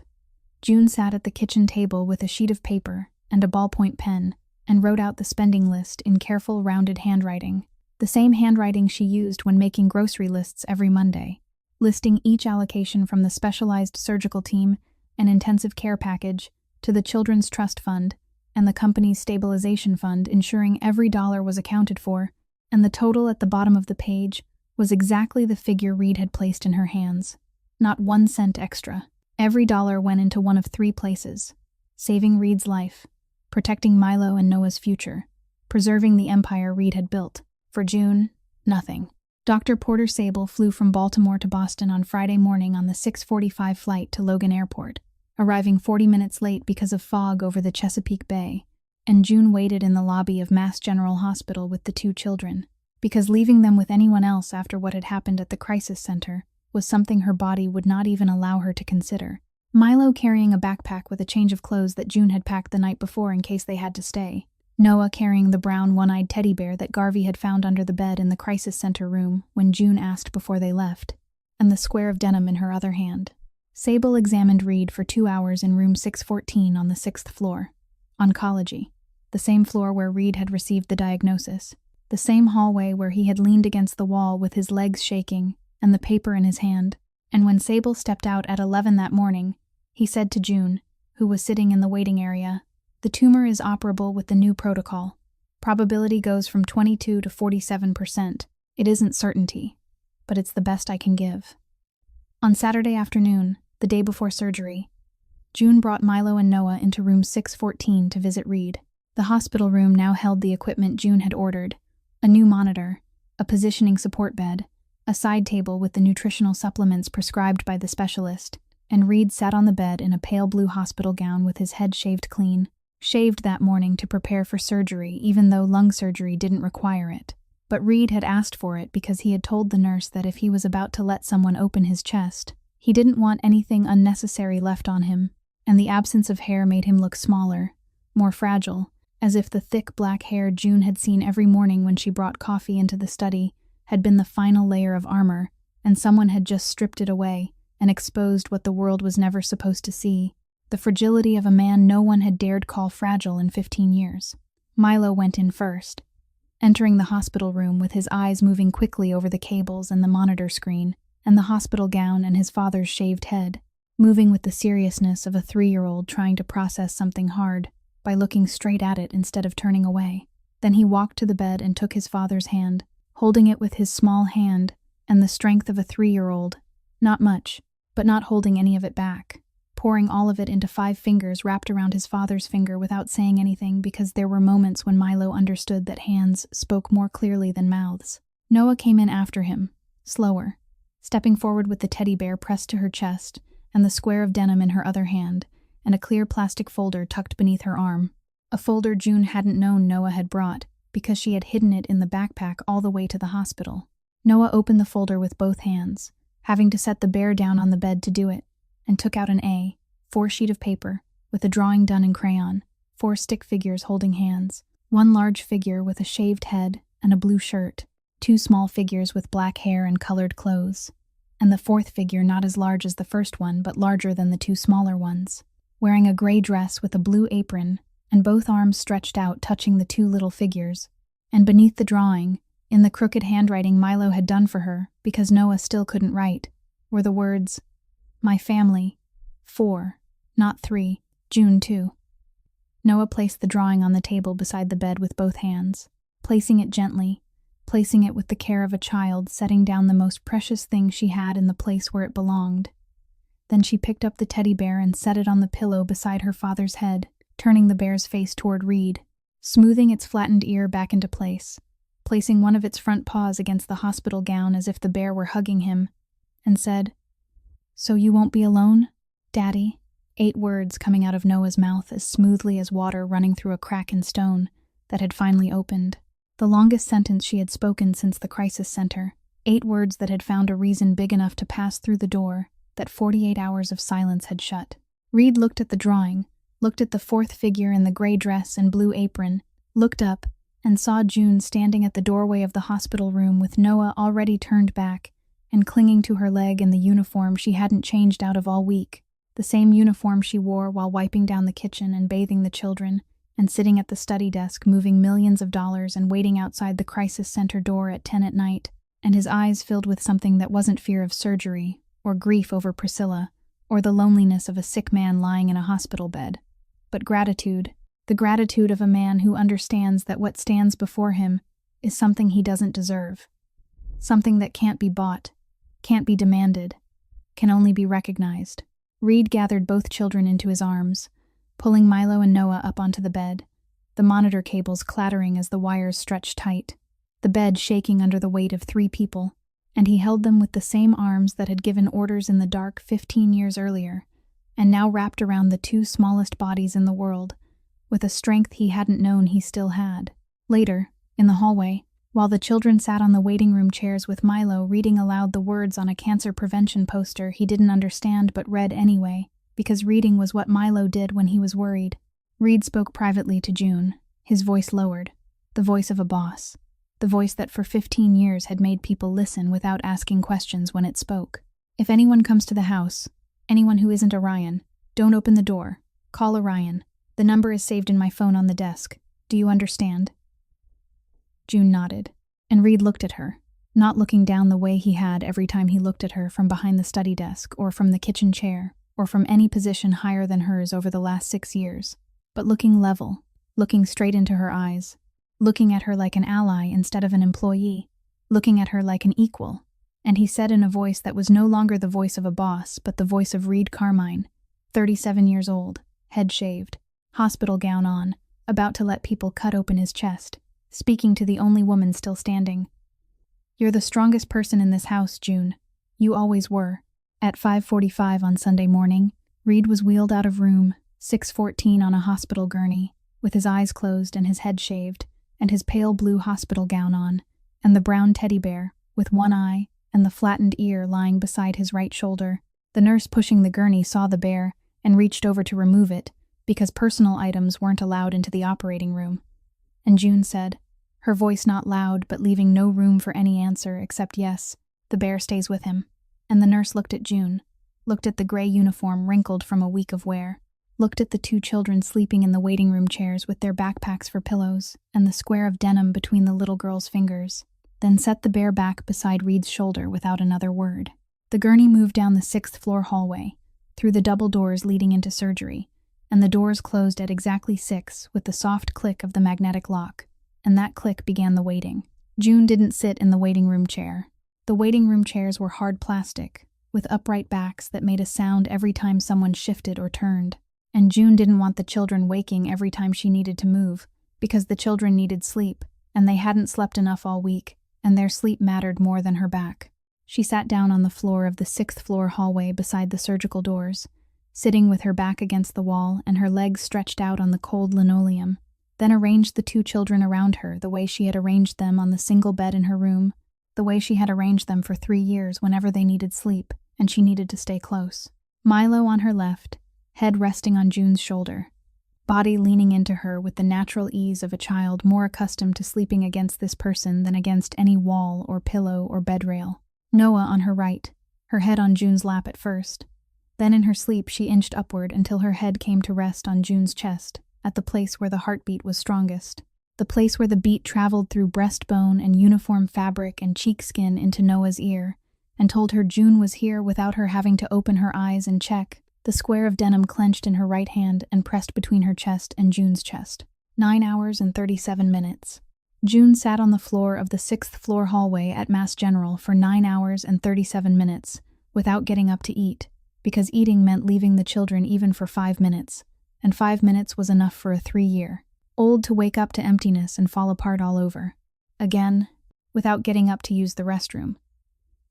June sat at the kitchen table with a sheet of paper and a ballpoint pen and wrote out the spending list in careful, rounded handwriting, the same handwriting she used when making grocery lists every Monday, listing each allocation from the specialized surgical team and intensive care package to the Children's Trust Fund and the company's stabilization fund, ensuring every dollar was accounted for, and the total at the bottom of the page was exactly the figure Reed had placed in her hands. Not 1 cent extra. Every dollar went into one of 3 places: saving Reed's life, protecting Milo and Noah's future, preserving the empire Reed had built. For June, nothing. Dr. Porter Sable flew from Baltimore to Boston on Friday morning on the 6:45 flight to Logan Airport, arriving 40 minutes late because of fog over the Chesapeake Bay, and June waited in the lobby of Mass General Hospital with the 2 children, because leaving them with anyone else after what had happened at the crisis center was something her body would not even allow her to consider. Milo carrying a backpack with a change of clothes that June had packed the night before in case they had to stay, Noah carrying the brown one-eyed teddy bear that Garvey had found under the bed in the crisis center room when June asked before they left, and the square of denim in her other hand. Sable examined Reed for 2 hours in room 614 on the 6th floor. Oncology, the same floor where Reed had received the diagnosis, the same hallway where he had leaned against the wall with his legs shaking and the paper in his hand. And when Sable stepped out at 11 that morning, he said to June, who was sitting in the waiting area, "The tumor is operable with the new protocol. Probability goes from 22 to 47%. It isn't certainty, but it's the best I can give." On Saturday afternoon, the day before surgery, June brought Milo and Noah into room 614 to visit Reed. The hospital room now held the equipment June had ordered: a new monitor, a positioning support bed, a side table with the nutritional supplements prescribed by the specialist, and Reed sat on the bed in a pale blue hospital gown with his head shaved clean, shaved that morning to prepare for surgery even though lung surgery didn't require it. But Reed had asked for it because he had told the nurse that if he was about to let someone open his chest, he didn't want anything unnecessary left on him, and the absence of hair made him look smaller, more fragile, as if the thick black hair June had seen every morning when she brought coffee into the study had been the final layer of armor, and someone had just stripped it away and exposed what the world was never supposed to see, the fragility of a man no one had dared call fragile in 15 years. Milo went in first, entering the hospital room with his eyes moving quickly over the cables and the monitor screen, and the hospital gown and his father's shaved head, moving with the seriousness of a 3-year-old trying to process something hard by looking straight at it instead of turning away. Then he walked to the bed and took his father's hand, holding it with his small hand and the strength of a 3-year-old, not much, but not holding any of it back, pouring all of it into 5 fingers wrapped around his father's finger without saying anything, because there were moments when Milo understood that hands spoke more clearly than mouths. Noah came in after him, slower, stepping forward with the teddy bear pressed to her chest and the square of denim in her other hand, and a clear plastic folder tucked beneath her arm. A folder June hadn't known Noah had brought, because she had hidden it in the backpack all the way to the hospital. Noah opened the folder with both hands, having to set the bear down on the bed to do it, and took out an A4 sheet of paper, with a drawing done in crayon, 4 stick figures holding hands, 1 large figure with a shaved head and a blue shirt, 2 small figures with black hair and colored clothes, and the 4th figure not as large as the first one but larger than the 2 smaller ones, wearing a gray dress with a blue apron and both arms stretched out touching the 2 little figures. And beneath the drawing, in the crooked handwriting Milo had done for her because Noah still couldn't write, were the words, "My family, 4, not 3, June 2. Noah placed the drawing on the table beside the bed with both hands, placing it gently, placing it with the care of a child, setting down the most precious thing she had in the place where it belonged. Then she picked up the teddy bear and set it on the pillow beside her father's head, turning the bear's face toward Reed, smoothing its flattened ear back into place, placing one of its front paws against the hospital gown as if the bear were hugging him, and said, "So you won't be alone, Daddy?" 8 words coming out of Noah's mouth as smoothly as water running through a crack in stone that had finally opened. The longest sentence she had spoken since the crisis center, 8 words that had found a reason big enough to pass through the door that 48 hours of silence had shut. Reed looked at the drawing, looked at the 4th figure in the gray dress and blue apron, looked up, and saw June standing at the doorway of the hospital room with Noah already turned back and clinging to her leg in the uniform she hadn't changed out of all week, the same uniform she wore while wiping down the kitchen and bathing the children, and sitting at the study desk moving millions of dollars and waiting outside the crisis center door at 10 at night, and his eyes filled with something that wasn't fear of surgery, or grief over Priscilla, or the loneliness of a sick man lying in a hospital bed, but gratitude, the gratitude of a man who understands that what stands before him is something he doesn't deserve, something that can't be bought, can't be demanded, can only be recognized. Reed gathered both children into his arms, pulling Milo and Noah up onto the bed, the monitor cables clattering as the wires stretched tight, the bed shaking under the weight of 3 people, and he held them with the same arms that had given orders in the dark 15 years earlier, and now wrapped around the 2 smallest bodies in the world, with a strength he hadn't known he still had. Later, in the hallway, while the children sat on the waiting room chairs with Milo reading aloud the words on a cancer prevention poster he didn't understand but read anyway, because reading was what Milo did when he was worried, Reed spoke privately to June, his voice lowered, the voice of a boss, the voice that for 15 years had made people listen without asking questions when it spoke. "If anyone comes to the house, anyone who isn't Orion, don't open the door. Call Orion. The number is saved in my phone on the desk. Do you understand?" June nodded, and Reed looked at her, not looking down the way he had every time he looked at her from behind the study desk or from the kitchen chair or from any position higher than hers over the last 6 years, but looking level, looking straight into her eyes, looking at her like an ally instead of an employee, looking at her like an equal. And he said in a voice that was no longer the voice of a boss but the voice of Reed Carmine, 37 years old, head shaved, hospital gown on, about to let people cut open his chest, speaking to the only woman still standing. "You're the strongest person in this house, June. You always were." At 5:45 on Sunday morning, Reed was wheeled out of room 614 on a hospital gurney, with his eyes closed and his head shaved, and his pale blue hospital gown on, and the brown teddy bear, with one eye and the flattened ear lying beside his right shoulder. The nurse pushing the gurney saw the bear and reached over to remove it because personal items weren't allowed into the operating room. And June said, her voice not loud but leaving no room for any answer except yes, the bear stays with him. And the nurse looked at June, looked at the gray uniform wrinkled from a week of wear, looked at the two children sleeping in the waiting room chairs with their backpacks for pillows and the square of denim between the little girl's fingers, then set the bear back beside Reed's shoulder without another word. The gurney moved down the 6th floor hallway, through the double doors leading into surgery, and the doors closed at exactly 6 with the soft click of the magnetic lock, and that click began the waiting. June didn't sit in the waiting room chair. The waiting room chairs were hard plastic, with upright backs that made a sound every time someone shifted or turned. And June didn't want the children waking every time she needed to move, because the children needed sleep, and they hadn't slept enough all week, and their sleep mattered more than her back. She sat down on the floor of the 6th floor hallway beside the surgical doors, sitting with her back against the wall and her legs stretched out on the cold linoleum, then arranged the two children around her the way she had arranged them on the single bed in her room, the way she had arranged them for 3 years whenever they needed sleep and she needed to stay close. Milo on her left, head resting on June's shoulder, body leaning into her with the natural ease of a child more accustomed to sleeping against this person than against any wall or pillow or bed rail. Noah on her right, her head on June's lap at first. Then in her sleep she inched upward until her head came to rest on June's chest, at the place where the heartbeat was strongest, the place where the beat traveled through breastbone and uniform fabric and cheek skin into Noah's ear, and told her June was here without her having to open her eyes and check, the square of denim clenched in her right hand and pressed between her chest and June's chest. 9 hours and 37 minutes. June sat on the floor of the 6th floor hallway at Mass General for 9 hours and 37 minutes, without getting up to eat, because eating meant leaving the children even for 5 minutes, and 5 minutes was enough for a 3-year. Old to wake up to emptiness and fall apart all over. Again, without getting up to use the restroom.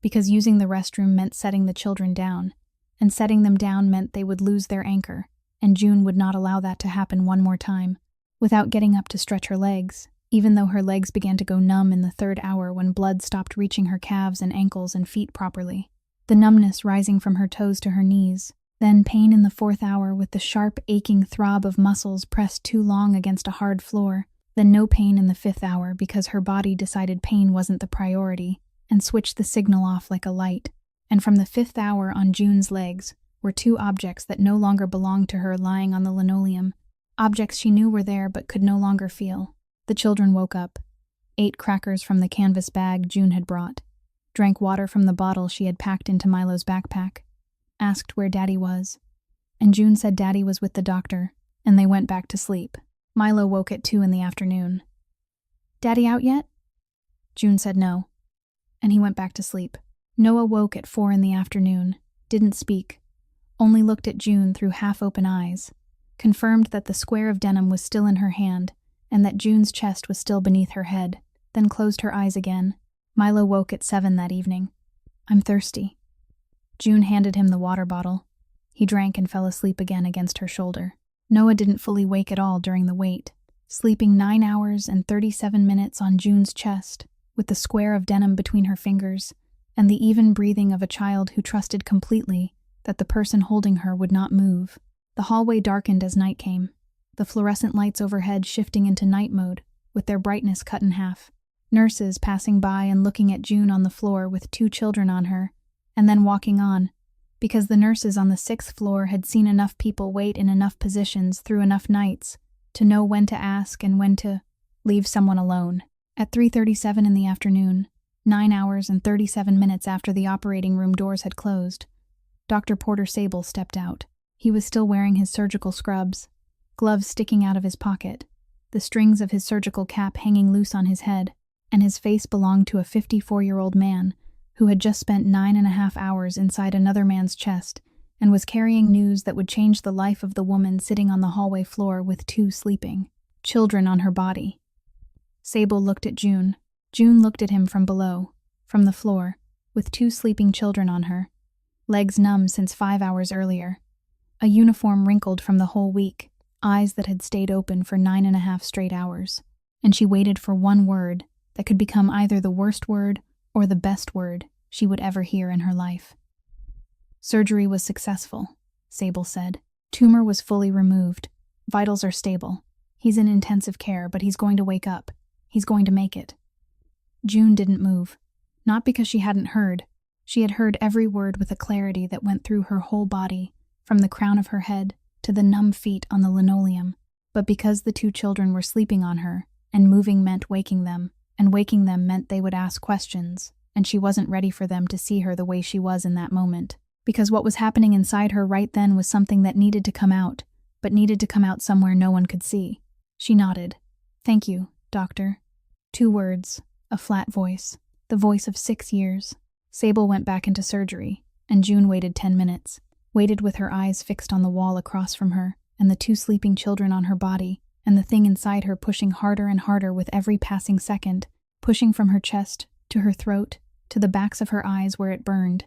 Because using the restroom meant setting the children down, and setting them down meant they would lose their anchor, and June would not allow that to happen one more time. Without getting up to stretch her legs, even though her legs began to go numb in the 3rd hour when blood stopped reaching her calves and ankles and feet properly. The numbness rising from her toes to her knees. Then pain in the 4th hour with the sharp, aching throb of muscles pressed too long against a hard floor. Then no pain in the 5th hour because her body decided pain wasn't the priority and switched the signal off like a light. And from the 5th hour on June's legs were 2 objects that no longer belonged to her lying on the linoleum. Objects she knew were there but could no longer feel. The children woke up, ate crackers from the canvas bag June had brought, drank water from the bottle she had packed into Milo's backpack, asked where Daddy was, and June said Daddy was with the doctor, and they went back to sleep. Milo woke at 2 in the afternoon. Daddy out yet? June said no, and he went back to sleep. Noah woke at 4 in the afternoon, didn't speak, only looked at June through half-open eyes, confirmed that the square of denim was still in her hand, and that June's chest was still beneath her head, then closed her eyes again. Milo woke at 7 that evening. I'm thirsty. June handed him the water bottle. He drank and fell asleep again against her shoulder. Noah didn't fully wake at all during the wait, sleeping 9 hours and 37 minutes on June's chest, with the square of denim between her fingers, and the even breathing of a child who trusted completely that the person holding her would not move. The hallway darkened as night came, the fluorescent lights overhead shifting into night mode, with their brightness cut in half. Nurses passing by and looking at June on the floor with 2 children on her, and then walking on, because the nurses on the 6th floor had seen enough people wait in enough positions through enough nights to know when to ask and when to leave someone alone. At 3:37 in the afternoon, 9 hours and 37 minutes after the operating room doors had closed, Dr. Porter Sable stepped out. He was still wearing his surgical scrubs, gloves sticking out of his pocket, the strings of his surgical cap hanging loose on his head, and his face belonged to a 54-year-old man who had just spent 9.5 hours inside another man's chest and was carrying news that would change the life of the woman sitting on the hallway floor with 2 sleeping children on her body. Sable looked at June. June looked at him from below, from the floor, with 2 sleeping children on her, legs numb since 5 hours earlier, a uniform wrinkled from the whole week, eyes that had stayed open for 9.5 straight hours. And she waited for one word that could become either the worst word or the best word she would ever hear in her life. Surgery was successful, Sable said. Tumor was fully removed. Vitals are stable. He's in intensive care, but he's going to wake up. He's going to make it. June didn't move. Not because she hadn't heard. She had heard every word with a clarity that went through her whole body, from the crown of her head to the numb feet on the linoleum, but because the 2 children were sleeping on her, and moving meant waking them, and waking them meant they would ask questions, and she wasn't ready for them to see her the way she was in that moment. Because what was happening inside her right then was something that needed to come out, but needed to come out somewhere no one could see. She nodded. "Thank you, doctor." 2 words, a flat voice, the voice of 6 years. Sable went back into surgery, and June waited 10 minutes, waited with her eyes fixed on the wall across from her, and the 2 sleeping children on her body, and the thing inside her pushing harder and harder with every passing second, pushing from her chest, to her throat, to the backs of her eyes where it burned.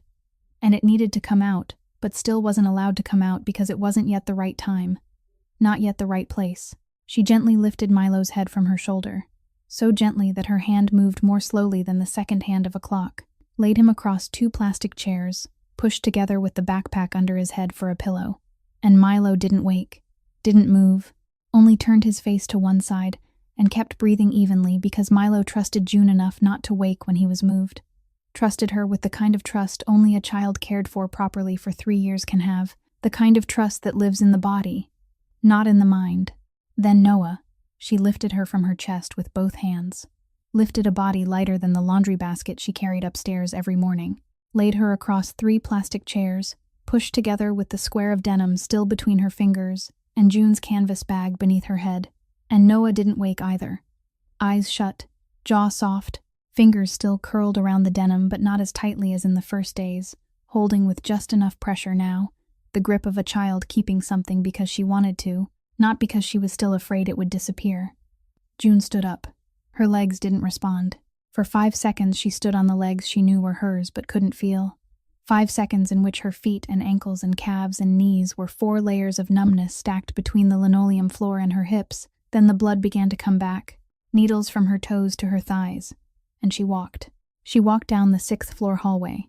And it needed to come out, but still wasn't allowed to come out because it wasn't yet the right time. Not yet the right place. She gently lifted Milo's head from her shoulder, so gently that her hand moved more slowly than the second hand of a clock, laid him across 2 plastic chairs, pushed together with the backpack under his head for a pillow. And Milo didn't wake, didn't move, only turned his face to one side and kept breathing evenly because Milo trusted June enough not to wake when he was moved. Trusted her with the kind of trust only a child cared for properly for 3 years can have, the kind of trust that lives in the body, not in the mind. Then Noah. She lifted her from her chest with both hands, lifted a body lighter than the laundry basket she carried upstairs every morning, laid her across 3 plastic chairs, pushed together with the square of denim still between her fingers, and June's canvas bag beneath her head. And Noah didn't wake either. Eyes shut, jaw soft, fingers still curled around the denim but not as tightly as in the first days, holding with just enough pressure now, the grip of a child keeping something because she wanted to, not because she was still afraid it would disappear. June stood up. Her legs didn't respond. For 5 seconds she stood on the legs she knew were hers but couldn't feel. 5 seconds in which her feet and ankles and calves and knees were 4 layers of numbness stacked between the linoleum floor and her hips. Then the blood began to come back, needles from her toes to her thighs. And she walked. She walked down the 6th floor hallway,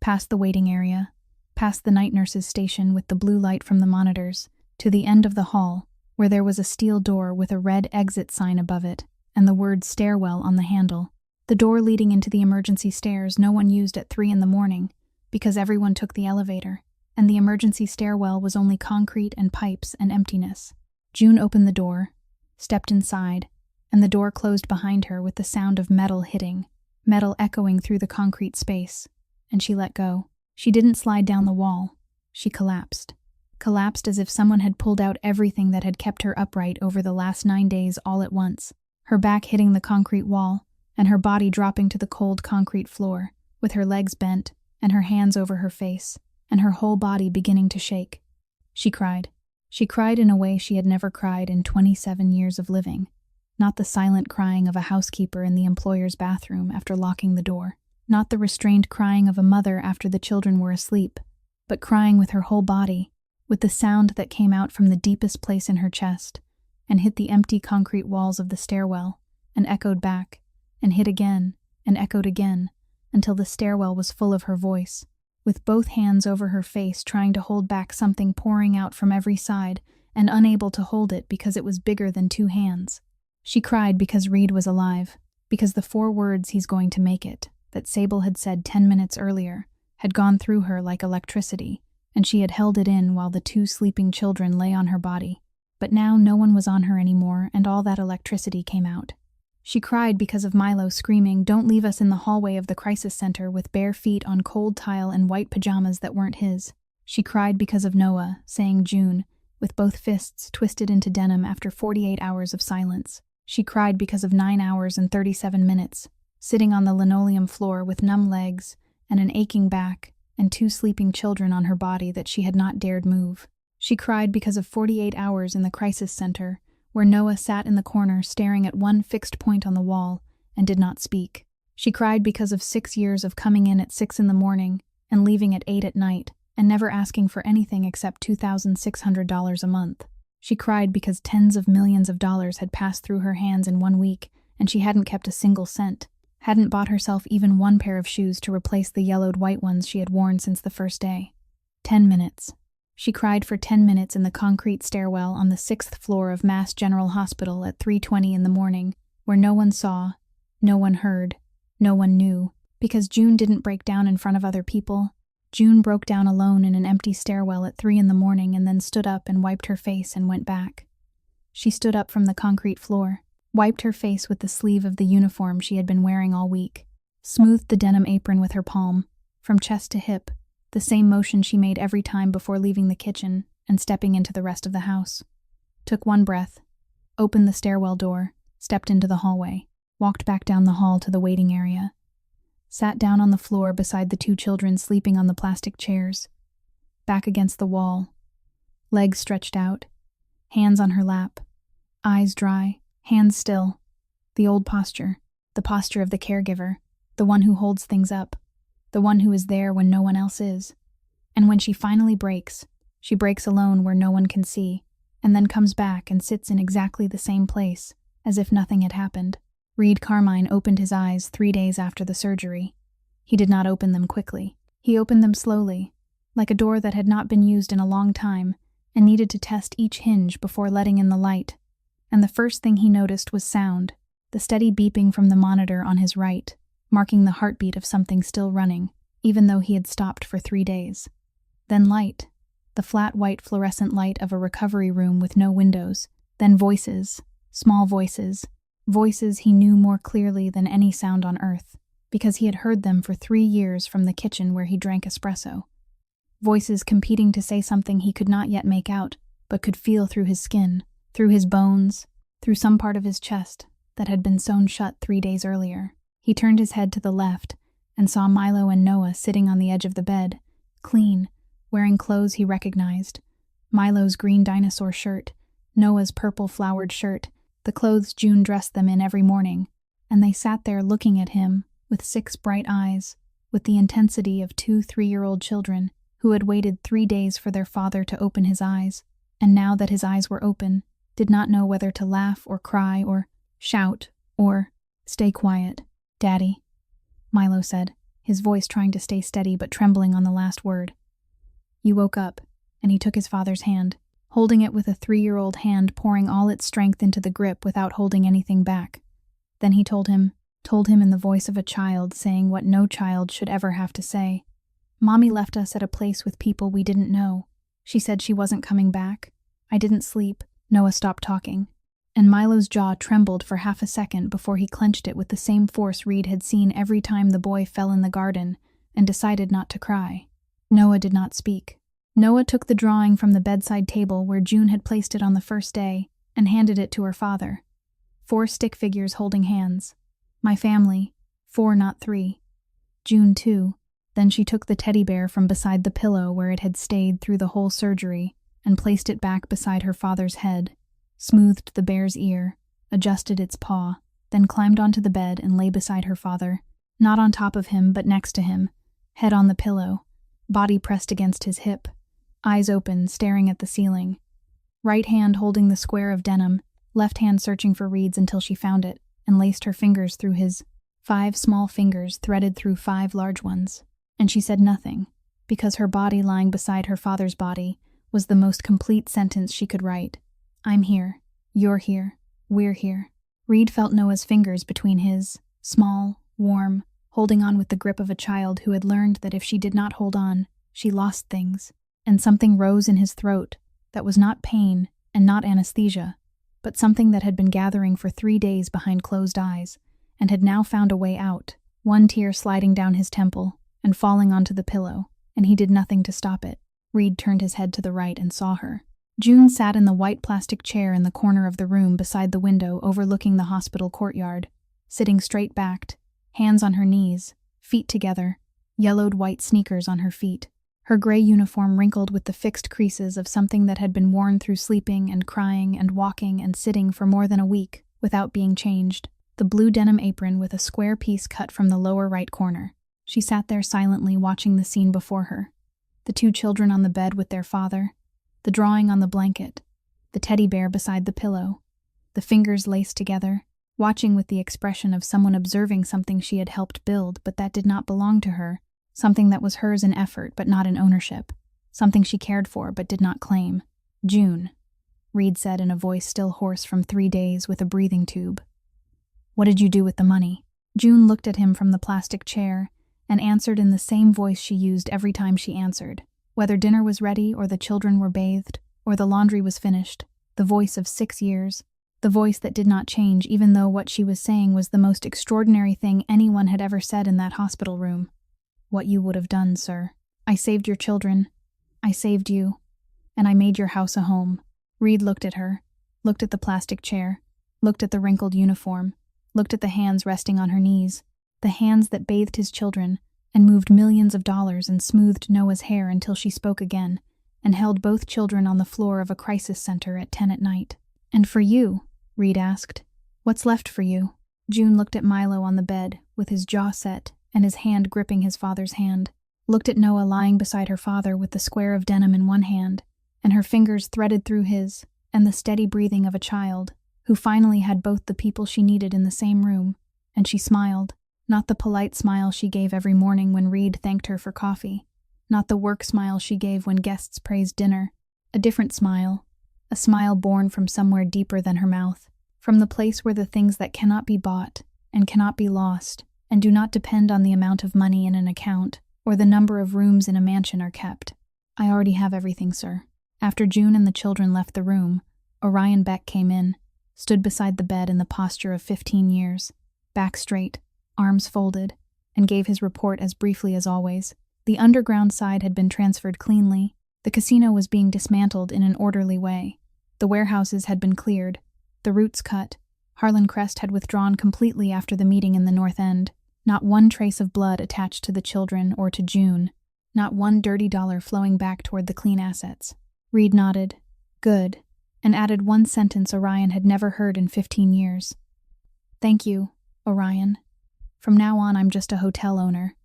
past the waiting area, past the night nurse's station with the blue light from the monitors, to the end of the hall, where there was a steel door with a red exit sign above it, and the word stairwell on the handle. The door leading into the emergency stairs no one used at 3 in the morning, because everyone took the elevator, and the emergency stairwell was only concrete and pipes and emptiness. June opened the door, stepped inside, and the door closed behind her with the sound of metal hitting, metal echoing through the concrete space, and she let go. She didn't slide down the wall. She collapsed. Collapsed as if someone had pulled out everything that had kept her upright over the last 9 days all at once, her back hitting the concrete wall, and her body dropping to the cold concrete floor, with her legs bent, and her hands over her face, and her whole body beginning to shake. She cried. She cried in a way she had never cried in 27 years of living. Not the silent crying of a housekeeper in the employer's bathroom after locking the door. Not the restrained crying of a mother after the children were asleep, but crying with her whole body, with the sound that came out from the deepest place in her chest, and hit the empty concrete walls of the stairwell, and echoed back, and hit again, and echoed again, until the stairwell was full of her voice, with both hands over her face trying to hold back something pouring out from every side, and unable to hold it because it was bigger than 2 hands. She cried because Reed was alive, because the 4 words "he's going to make it," that Sable had said 10 minutes earlier, had gone through her like electricity, and she had held it in while the 2 sleeping children lay on her body. But now no one was on her anymore, and all that electricity came out. She cried because of Milo screaming, "Don't leave us in the hallway of the crisis center with bare feet on cold tile and white pajamas that weren't his." She cried because of Noah, saying "June," with both fists twisted into denim after 48 hours of silence. She cried because of 9 hours and 37 minutes, sitting on the linoleum floor with numb legs and an aching back and 2 sleeping children on her body that she had not dared move. She cried because of 48 hours in the crisis center, where Noah sat in the corner staring at one fixed point on the wall and did not speak. She cried because of 6 years of coming in at 6 in the morning and leaving at 8 at night and never asking for anything except $2,600 a month. She cried because tens of millions of dollars had passed through her hands in 1 week, and she hadn't kept a single cent, hadn't bought herself even one pair of shoes to replace the yellowed white ones she had worn since the first day. 10 minutes. She cried for 10 minutes in the concrete stairwell on the 6th floor of Mass General Hospital at 3:20 in the morning, where no one saw, no one heard, no one knew, because June didn't break down in front of other people. June broke down alone in an empty stairwell at 3 in the morning and then stood up and wiped her face and went back. She stood up from the concrete floor, wiped her face with the sleeve of the uniform she had been wearing all week, smoothed the denim apron with her palm, from chest to hip, the same motion she made every time before leaving the kitchen and stepping into the rest of the house. Took one breath, opened the stairwell door, stepped into the hallway, walked back down the hall to the waiting area, sat down on the floor beside the 2 children sleeping on the plastic chairs, back against the wall, legs stretched out, hands on her lap, eyes dry, hands still, the old posture, the posture of the caregiver, the one who holds things up, the one who is there when no one else is. And when she finally breaks, she breaks alone where no one can see, and then comes back and sits in exactly the same place, as if nothing had happened. Reed Carmine opened his eyes 3 days after the surgery. He did not open them quickly. He opened them slowly, like a door that had not been used in a long time and needed to test each hinge before letting in the light. And the first thing he noticed was sound, the steady beeping from the monitor on his right, marking the heartbeat of something still running, even though he had stopped for 3 days. Then light, the flat white fluorescent light of a recovery room with no windows. Then voices, small voices, voices he knew more clearly than any sound on earth, because he had heard them for 3 years from the kitchen where he drank espresso. Voices competing to say something he could not yet make out, but could feel through his skin, through his bones, through some part of his chest that had been sewn shut 3 days earlier. He turned his head to the left and saw Milo and Noah sitting on the edge of the bed, clean, wearing clothes he recognized. Milo's green dinosaur shirt, Noah's purple flowered shirt, the clothes June dressed them in every morning, and they sat there looking at him with 6 bright eyes, with the intensity of 2 3-year-old children who had waited 3 days for their father to open his eyes, and now that his eyes were open, did not know whether to laugh or cry or shout or stay quiet. "Daddy," Milo said, his voice trying to stay steady but trembling on the last word. "You woke up," and he took his father's hand, holding it with a 3-year-old hand pouring all its strength into the grip without holding anything back. Then he told him in the voice of a child saying what no child should ever have to say. "Mommy left us at a place with people we didn't know. She said she wasn't coming back. I didn't sleep." Noah stopped talking, and Milo's jaw trembled for half a second before he clenched it with the same force Reed had seen every time the boy fell in the garden, and decided not to cry. Noah did not speak. Noah took the drawing from the bedside table where June had placed it on the first day and handed it to her father. 4 stick figures holding hands. "My family. 4, not 3. June too." Then she took the teddy bear from beside the pillow where it had stayed through the whole surgery and placed it back beside her father's head, smoothed the bear's ear, adjusted its paw, then climbed onto the bed and lay beside her father, not on top of him but next to him, head on the pillow, body pressed against his hip, eyes open, staring at the ceiling. Right hand holding the square of denim, left hand searching for Reed's until she found it and laced her fingers through his. 5 small fingers threaded through 5 large ones. And she said nothing, because her body lying beside her father's body was the most complete sentence she could write. "I'm here. You're here. We're here." Reed felt Noah's fingers between his, small, warm, holding on with the grip of a child who had learned that if she did not hold on, she lost things, and something rose in his throat that was not pain and not anesthesia, but something that had been gathering for 3 days behind closed eyes, and had now found a way out, one tear sliding down his temple and falling onto the pillow, and he did nothing to stop it. Reed turned his head to the right and saw her. June sat in the white plastic chair in the corner of the room beside the window overlooking the hospital courtyard, sitting straight-backed, hands on her knees, feet together, yellowed white sneakers on her feet, her gray uniform wrinkled with the fixed creases of something that had been worn through sleeping and crying and walking and sitting for more than a week without being changed, the blue denim apron with a square piece cut from the lower right corner. She sat there silently watching the scene before her. The 2 children on the bed with their father, the drawing on the blanket, the teddy bear beside the pillow, the fingers laced together, watching with the expression of someone observing something she had helped build but that did not belong to her, something that was hers in effort but not in ownership, something she cared for but did not claim. "June," Reed said in a voice still hoarse from 3 days with a breathing tube. "What did you do with the money?" June looked at him from the plastic chair and answered in the same voice she used every time she answered, whether dinner was ready or the children were bathed or the laundry was finished, the voice of 6 years, the voice that did not change even though what she was saying was the most extraordinary thing anyone had ever said in that hospital room. "What you would have done, sir. I saved your children. I saved you. And I made your house a home." Reed looked at her, looked at the plastic chair, looked at the wrinkled uniform, looked at the hands resting on her knees, the hands that bathed his children and moved millions of dollars and smoothed Noah's hair until she spoke again and held both children on the floor of a crisis center at 10 at night. "And for you?" Reed asked. "What's left for you?" June looked at Milo on the bed, with his jaw set and his hand gripping his father's hand, looked at Noah lying beside her father with the square of denim in one hand, and her fingers threaded through his, and the steady breathing of a child, who finally had both the people she needed in the same room, and she smiled, not the polite smile she gave every morning when Reed thanked her for coffee, not the work smile she gave when guests praised dinner, a different smile, a smile born from somewhere deeper than her mouth, from the place where the things that cannot be bought and cannot be lost and do not depend on the amount of money in an account or the number of rooms in a mansion are kept. "I already have everything, sir." After June and the children left the room, Orion Beck came in, stood beside the bed in the posture of 15 years, back straight, arms folded, and gave his report as briefly as always. The underground side had been transferred cleanly. The casino was being dismantled in an orderly way. The warehouses had been cleared, the roots cut. Harlan Crest had withdrawn completely after the meeting in the North End. Not one trace of blood attached to the children or to June. Not one dirty dollar flowing back toward the clean assets. Reed nodded. "Good," and added one sentence Orion had never heard in 15 years. "Thank you, Orion. From now on I'm just a hotel owner."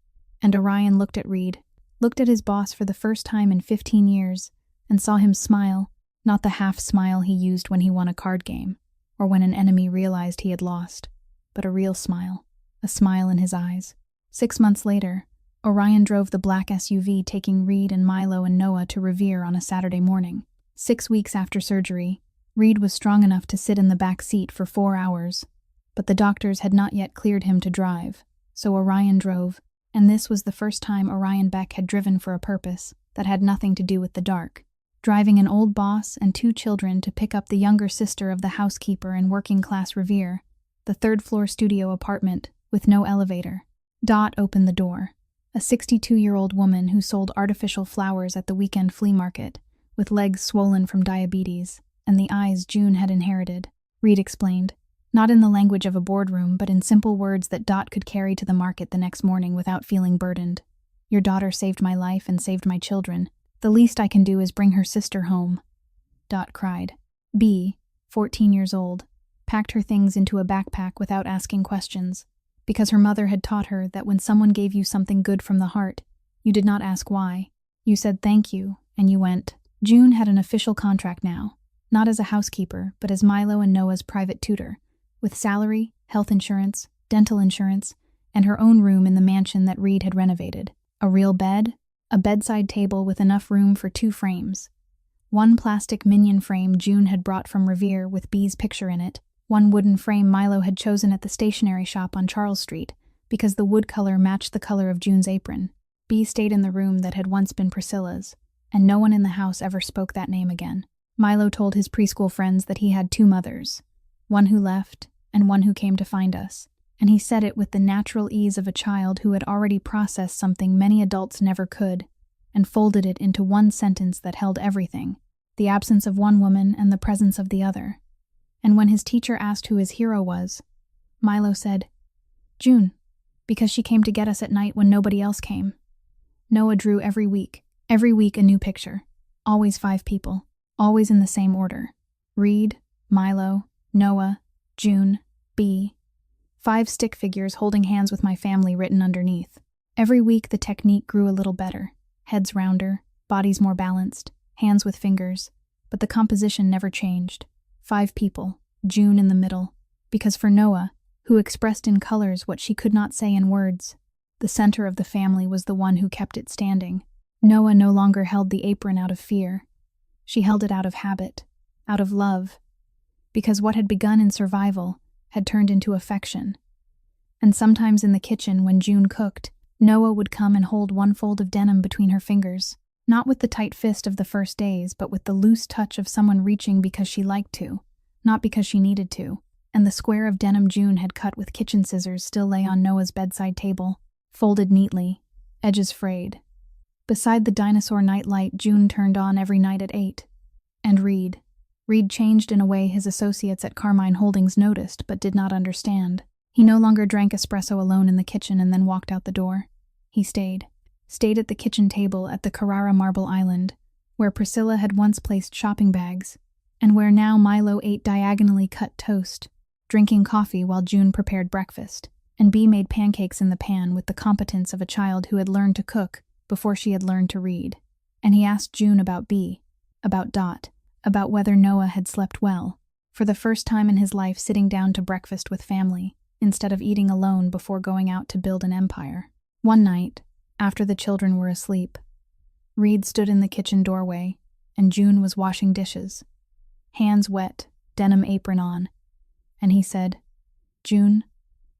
And Orion looked at Reed, looked at his boss for the first time in 15 years, and saw him smile, not the half smile he used when he won a card game, or when an enemy realized he had lost, but a real smile, a smile in his eyes. 6 months later, Orion drove the black SUV taking Reed and Milo and Noah to Revere on a Saturday morning. 6 weeks after surgery, Reed was strong enough to sit in the back seat for 4 hours, but the doctors had not yet cleared him to drive, so Orion drove, and this was the first time Orion Beck had driven for a purpose that had nothing to do with the dark, driving an old boss and 2 children to pick up the younger sister of the housekeeper in working-class Revere, the 3rd-floor studio apartment with no elevator. Dot opened the door, a 62-year-old woman who sold artificial flowers at the weekend flea market, with legs swollen from diabetes, and the eyes June had inherited. Reed explained, not in the language of a boardroom, but in simple words that Dot could carry to the market the next morning without feeling burdened. "Your daughter saved my life and saved my children. The least I can do is bring her sister home." Dot cried. B, 14 years old, packed her things into a backpack without asking questions, because her mother had taught her that when someone gave you something good from the heart, you did not ask why. You said thank you, and you went. June had an official contract now, not as a housekeeper, but as Milo and Noah's private tutor, with salary, health insurance, dental insurance, and her own room in the mansion that Reed had renovated. A real bed, a bedside table with enough room for 2 frames. One plastic minion frame June had brought from Revere with B's picture in it, one wooden frame Milo had chosen at the stationery shop on Charles Street because the wood color matched the color of June's apron. B stayed in the room that had once been Priscilla's, and no one in the house ever spoke that name again. Milo told his preschool friends that he had 2 mothers, one who left and one who came to find us, and he said it with the natural ease of a child who had already processed something many adults never could, and folded it into one sentence that held everything, the absence of one woman and the presence of the other. And when his teacher asked who his hero was, Milo said, "June, because she came to get us at night when nobody else came." Noah drew every week a new picture, always 5 people, always in the same order. Reed, Milo, Noah, June, B. 5 stick figures holding hands with my family written underneath. Every week the technique grew a little better, heads rounder, bodies more balanced, hands with fingers, but the composition never changed. 5 people, June in the middle, Because for Noah, who expressed in colors what she could not say in words, the center of the family was the one who kept it standing. Noah no longer held the apron out of fear. She held it out of habit, out of love, because what had begun in survival had turned into affection. And sometimes in the kitchen, when June cooked, Noah would come and hold one fold of denim between her fingers, not with the tight fist of the first days, but with the loose touch of someone reaching because she liked to, not because she needed to. And the square of denim June had cut with kitchen scissors still lay on Noah's bedside table, folded neatly, edges frayed. Beside the dinosaur nightlight June turned on every night at 8. And Reed. Reed changed in a way his associates at Carmine Holdings noticed but did not understand. He no longer drank espresso alone in the kitchen and then walked out the door. He stayed at the kitchen table at the Carrara Marble Island, where Priscilla had once placed shopping bags, and where now Milo ate diagonally cut toast, drinking coffee while June prepared breakfast, and Bea made pancakes in the pan with the competence of a child who had learned to cook before she had learned to read. And he asked June about Bea, about Dot, about whether Noah had slept well, for the first time in his life sitting down to breakfast with family, instead of eating alone before going out to build an empire. One night, after the children were asleep, Reed stood in the kitchen doorway, and June was washing dishes, hands wet, denim apron on, and he said, "June,"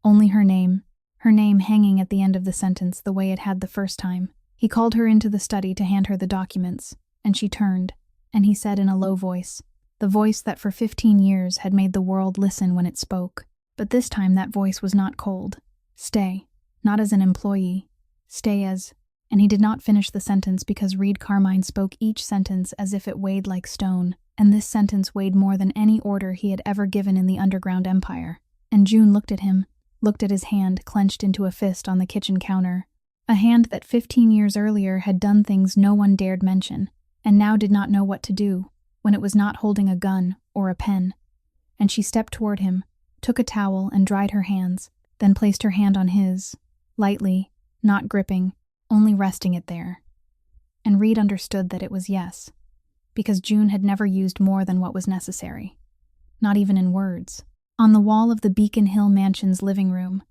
only her name hanging at the end of the sentence the way it had the first time. He called her into the study to hand her the documents, and she turned, and he said in a low voice, the voice that for 15 years had made the world listen when it spoke. But this time that voice was not cold. Stay, not as an employee, stay as... And he did not finish the sentence because Reed Carmine spoke each sentence as if it weighed like stone, and this sentence weighed more than any order he had ever given in the underground empire. And June looked at him, looked at his hand clenched into a fist on the kitchen counter, a hand that 15 years earlier had done things no one dared mention, and now did not know what to do, when it was not holding a gun or a pen. And she stepped toward him, took a towel and dried her hands, then placed her hand on his, lightly, not gripping, only resting it there. And Reed understood that it was yes, because June had never used more than what was necessary, not even in words. On the wall of the Beacon Hill Mansion's living room,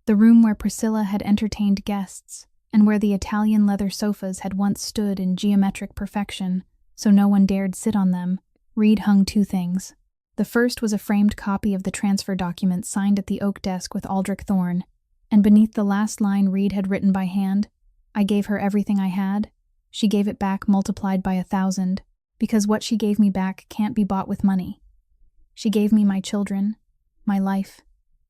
the room where Priscilla had entertained guests, and where the Italian leather sofas had once stood in geometric perfection, so no one dared sit on them, Reed hung 2 things. The first was a framed copy of the transfer document signed at the oak desk with Aldrich Thorne, and beneath the last line Reed had written by hand, "I gave her everything I had. She gave it back multiplied by 1,000, because what she gave me back can't be bought with money. She gave me my children, my life,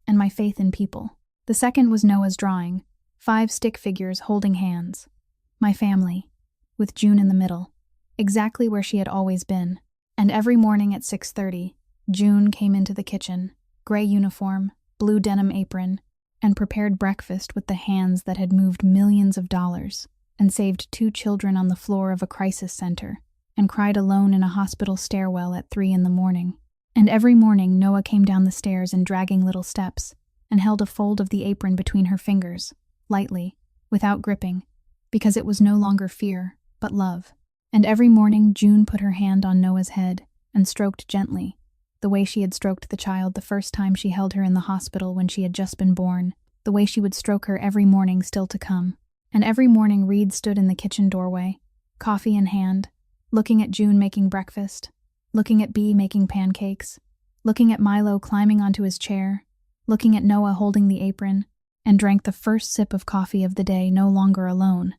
and my faith in people." The second was Noah's drawing, 5 stick figures holding hands. My family, with June in the middle, exactly where she had always been. And every morning at 6:30, June came into the kitchen, gray uniform, blue denim apron, and prepared breakfast with the hands that had moved millions of dollars, and saved 2 children on the floor of a crisis center, and cried alone in a hospital stairwell at 3 in the morning. And every morning Noah came down the stairs in dragging little steps, and held a fold of the apron between her fingers, lightly, without gripping, because it was no longer fear, but love. And every morning June put her hand on Noah's head and stroked gently, the way she had stroked the child the first time she held her in the hospital when she had just been born, the way she would stroke her every morning still to come. And every morning Reed stood in the kitchen doorway, coffee in hand, looking at June making breakfast, looking at Bea making pancakes, looking at Milo climbing onto his chair, looking at Noah holding the apron, and drank the first sip of coffee of the day no longer alone,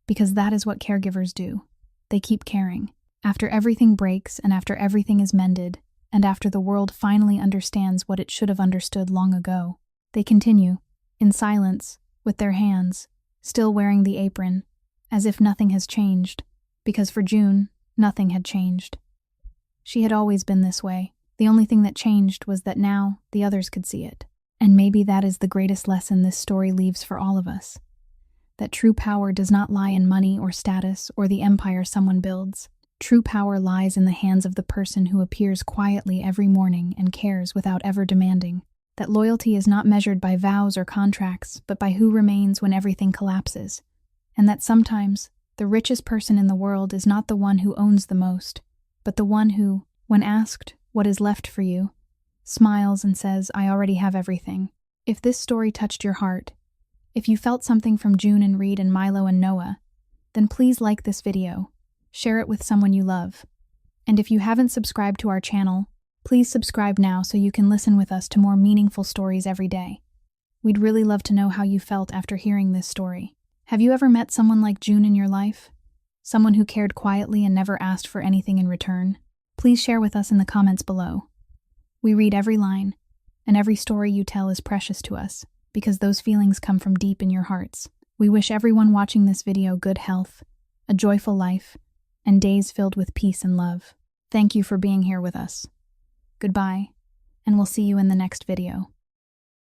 because that is what caregivers do. They keep caring. After everything breaks and after everything is mended, and after the world finally understands what it should have understood long ago, they continue, in silence, with their hands, still wearing the apron, as if nothing has changed, because for June, nothing had changed. She had always been this way. The only thing that changed was that now the others could see it. And maybe that is the greatest lesson this story leaves for all of us. That true power does not lie in money or status or the empire someone builds. True power lies in the hands of the person who appears quietly every morning and cares without ever demanding. That loyalty is not measured by vows or contracts, but by who remains when everything collapses. And that sometimes the richest person in the world is not the one who owns the most, but the one who, when asked what is left for you, smiles and says, "I already have everything." If this story touched your heart, if you felt something from June and Reed and Milo and Noah, then please like this video, share it with someone you love. And if you haven't subscribed to our channel, please subscribe now so you can listen with us to more meaningful stories every day. We'd really love to know how you felt after hearing this story. Have you ever met someone like June in your life? Someone who cared quietly and never asked for anything in return? Please share with us in the comments below. We read every line, and every story you tell is precious to us, because those feelings come from deep in your hearts. We wish everyone watching this video good health, a joyful life, and days filled with peace and love. Thank you for being here with us. Goodbye, and we'll see you in the next video.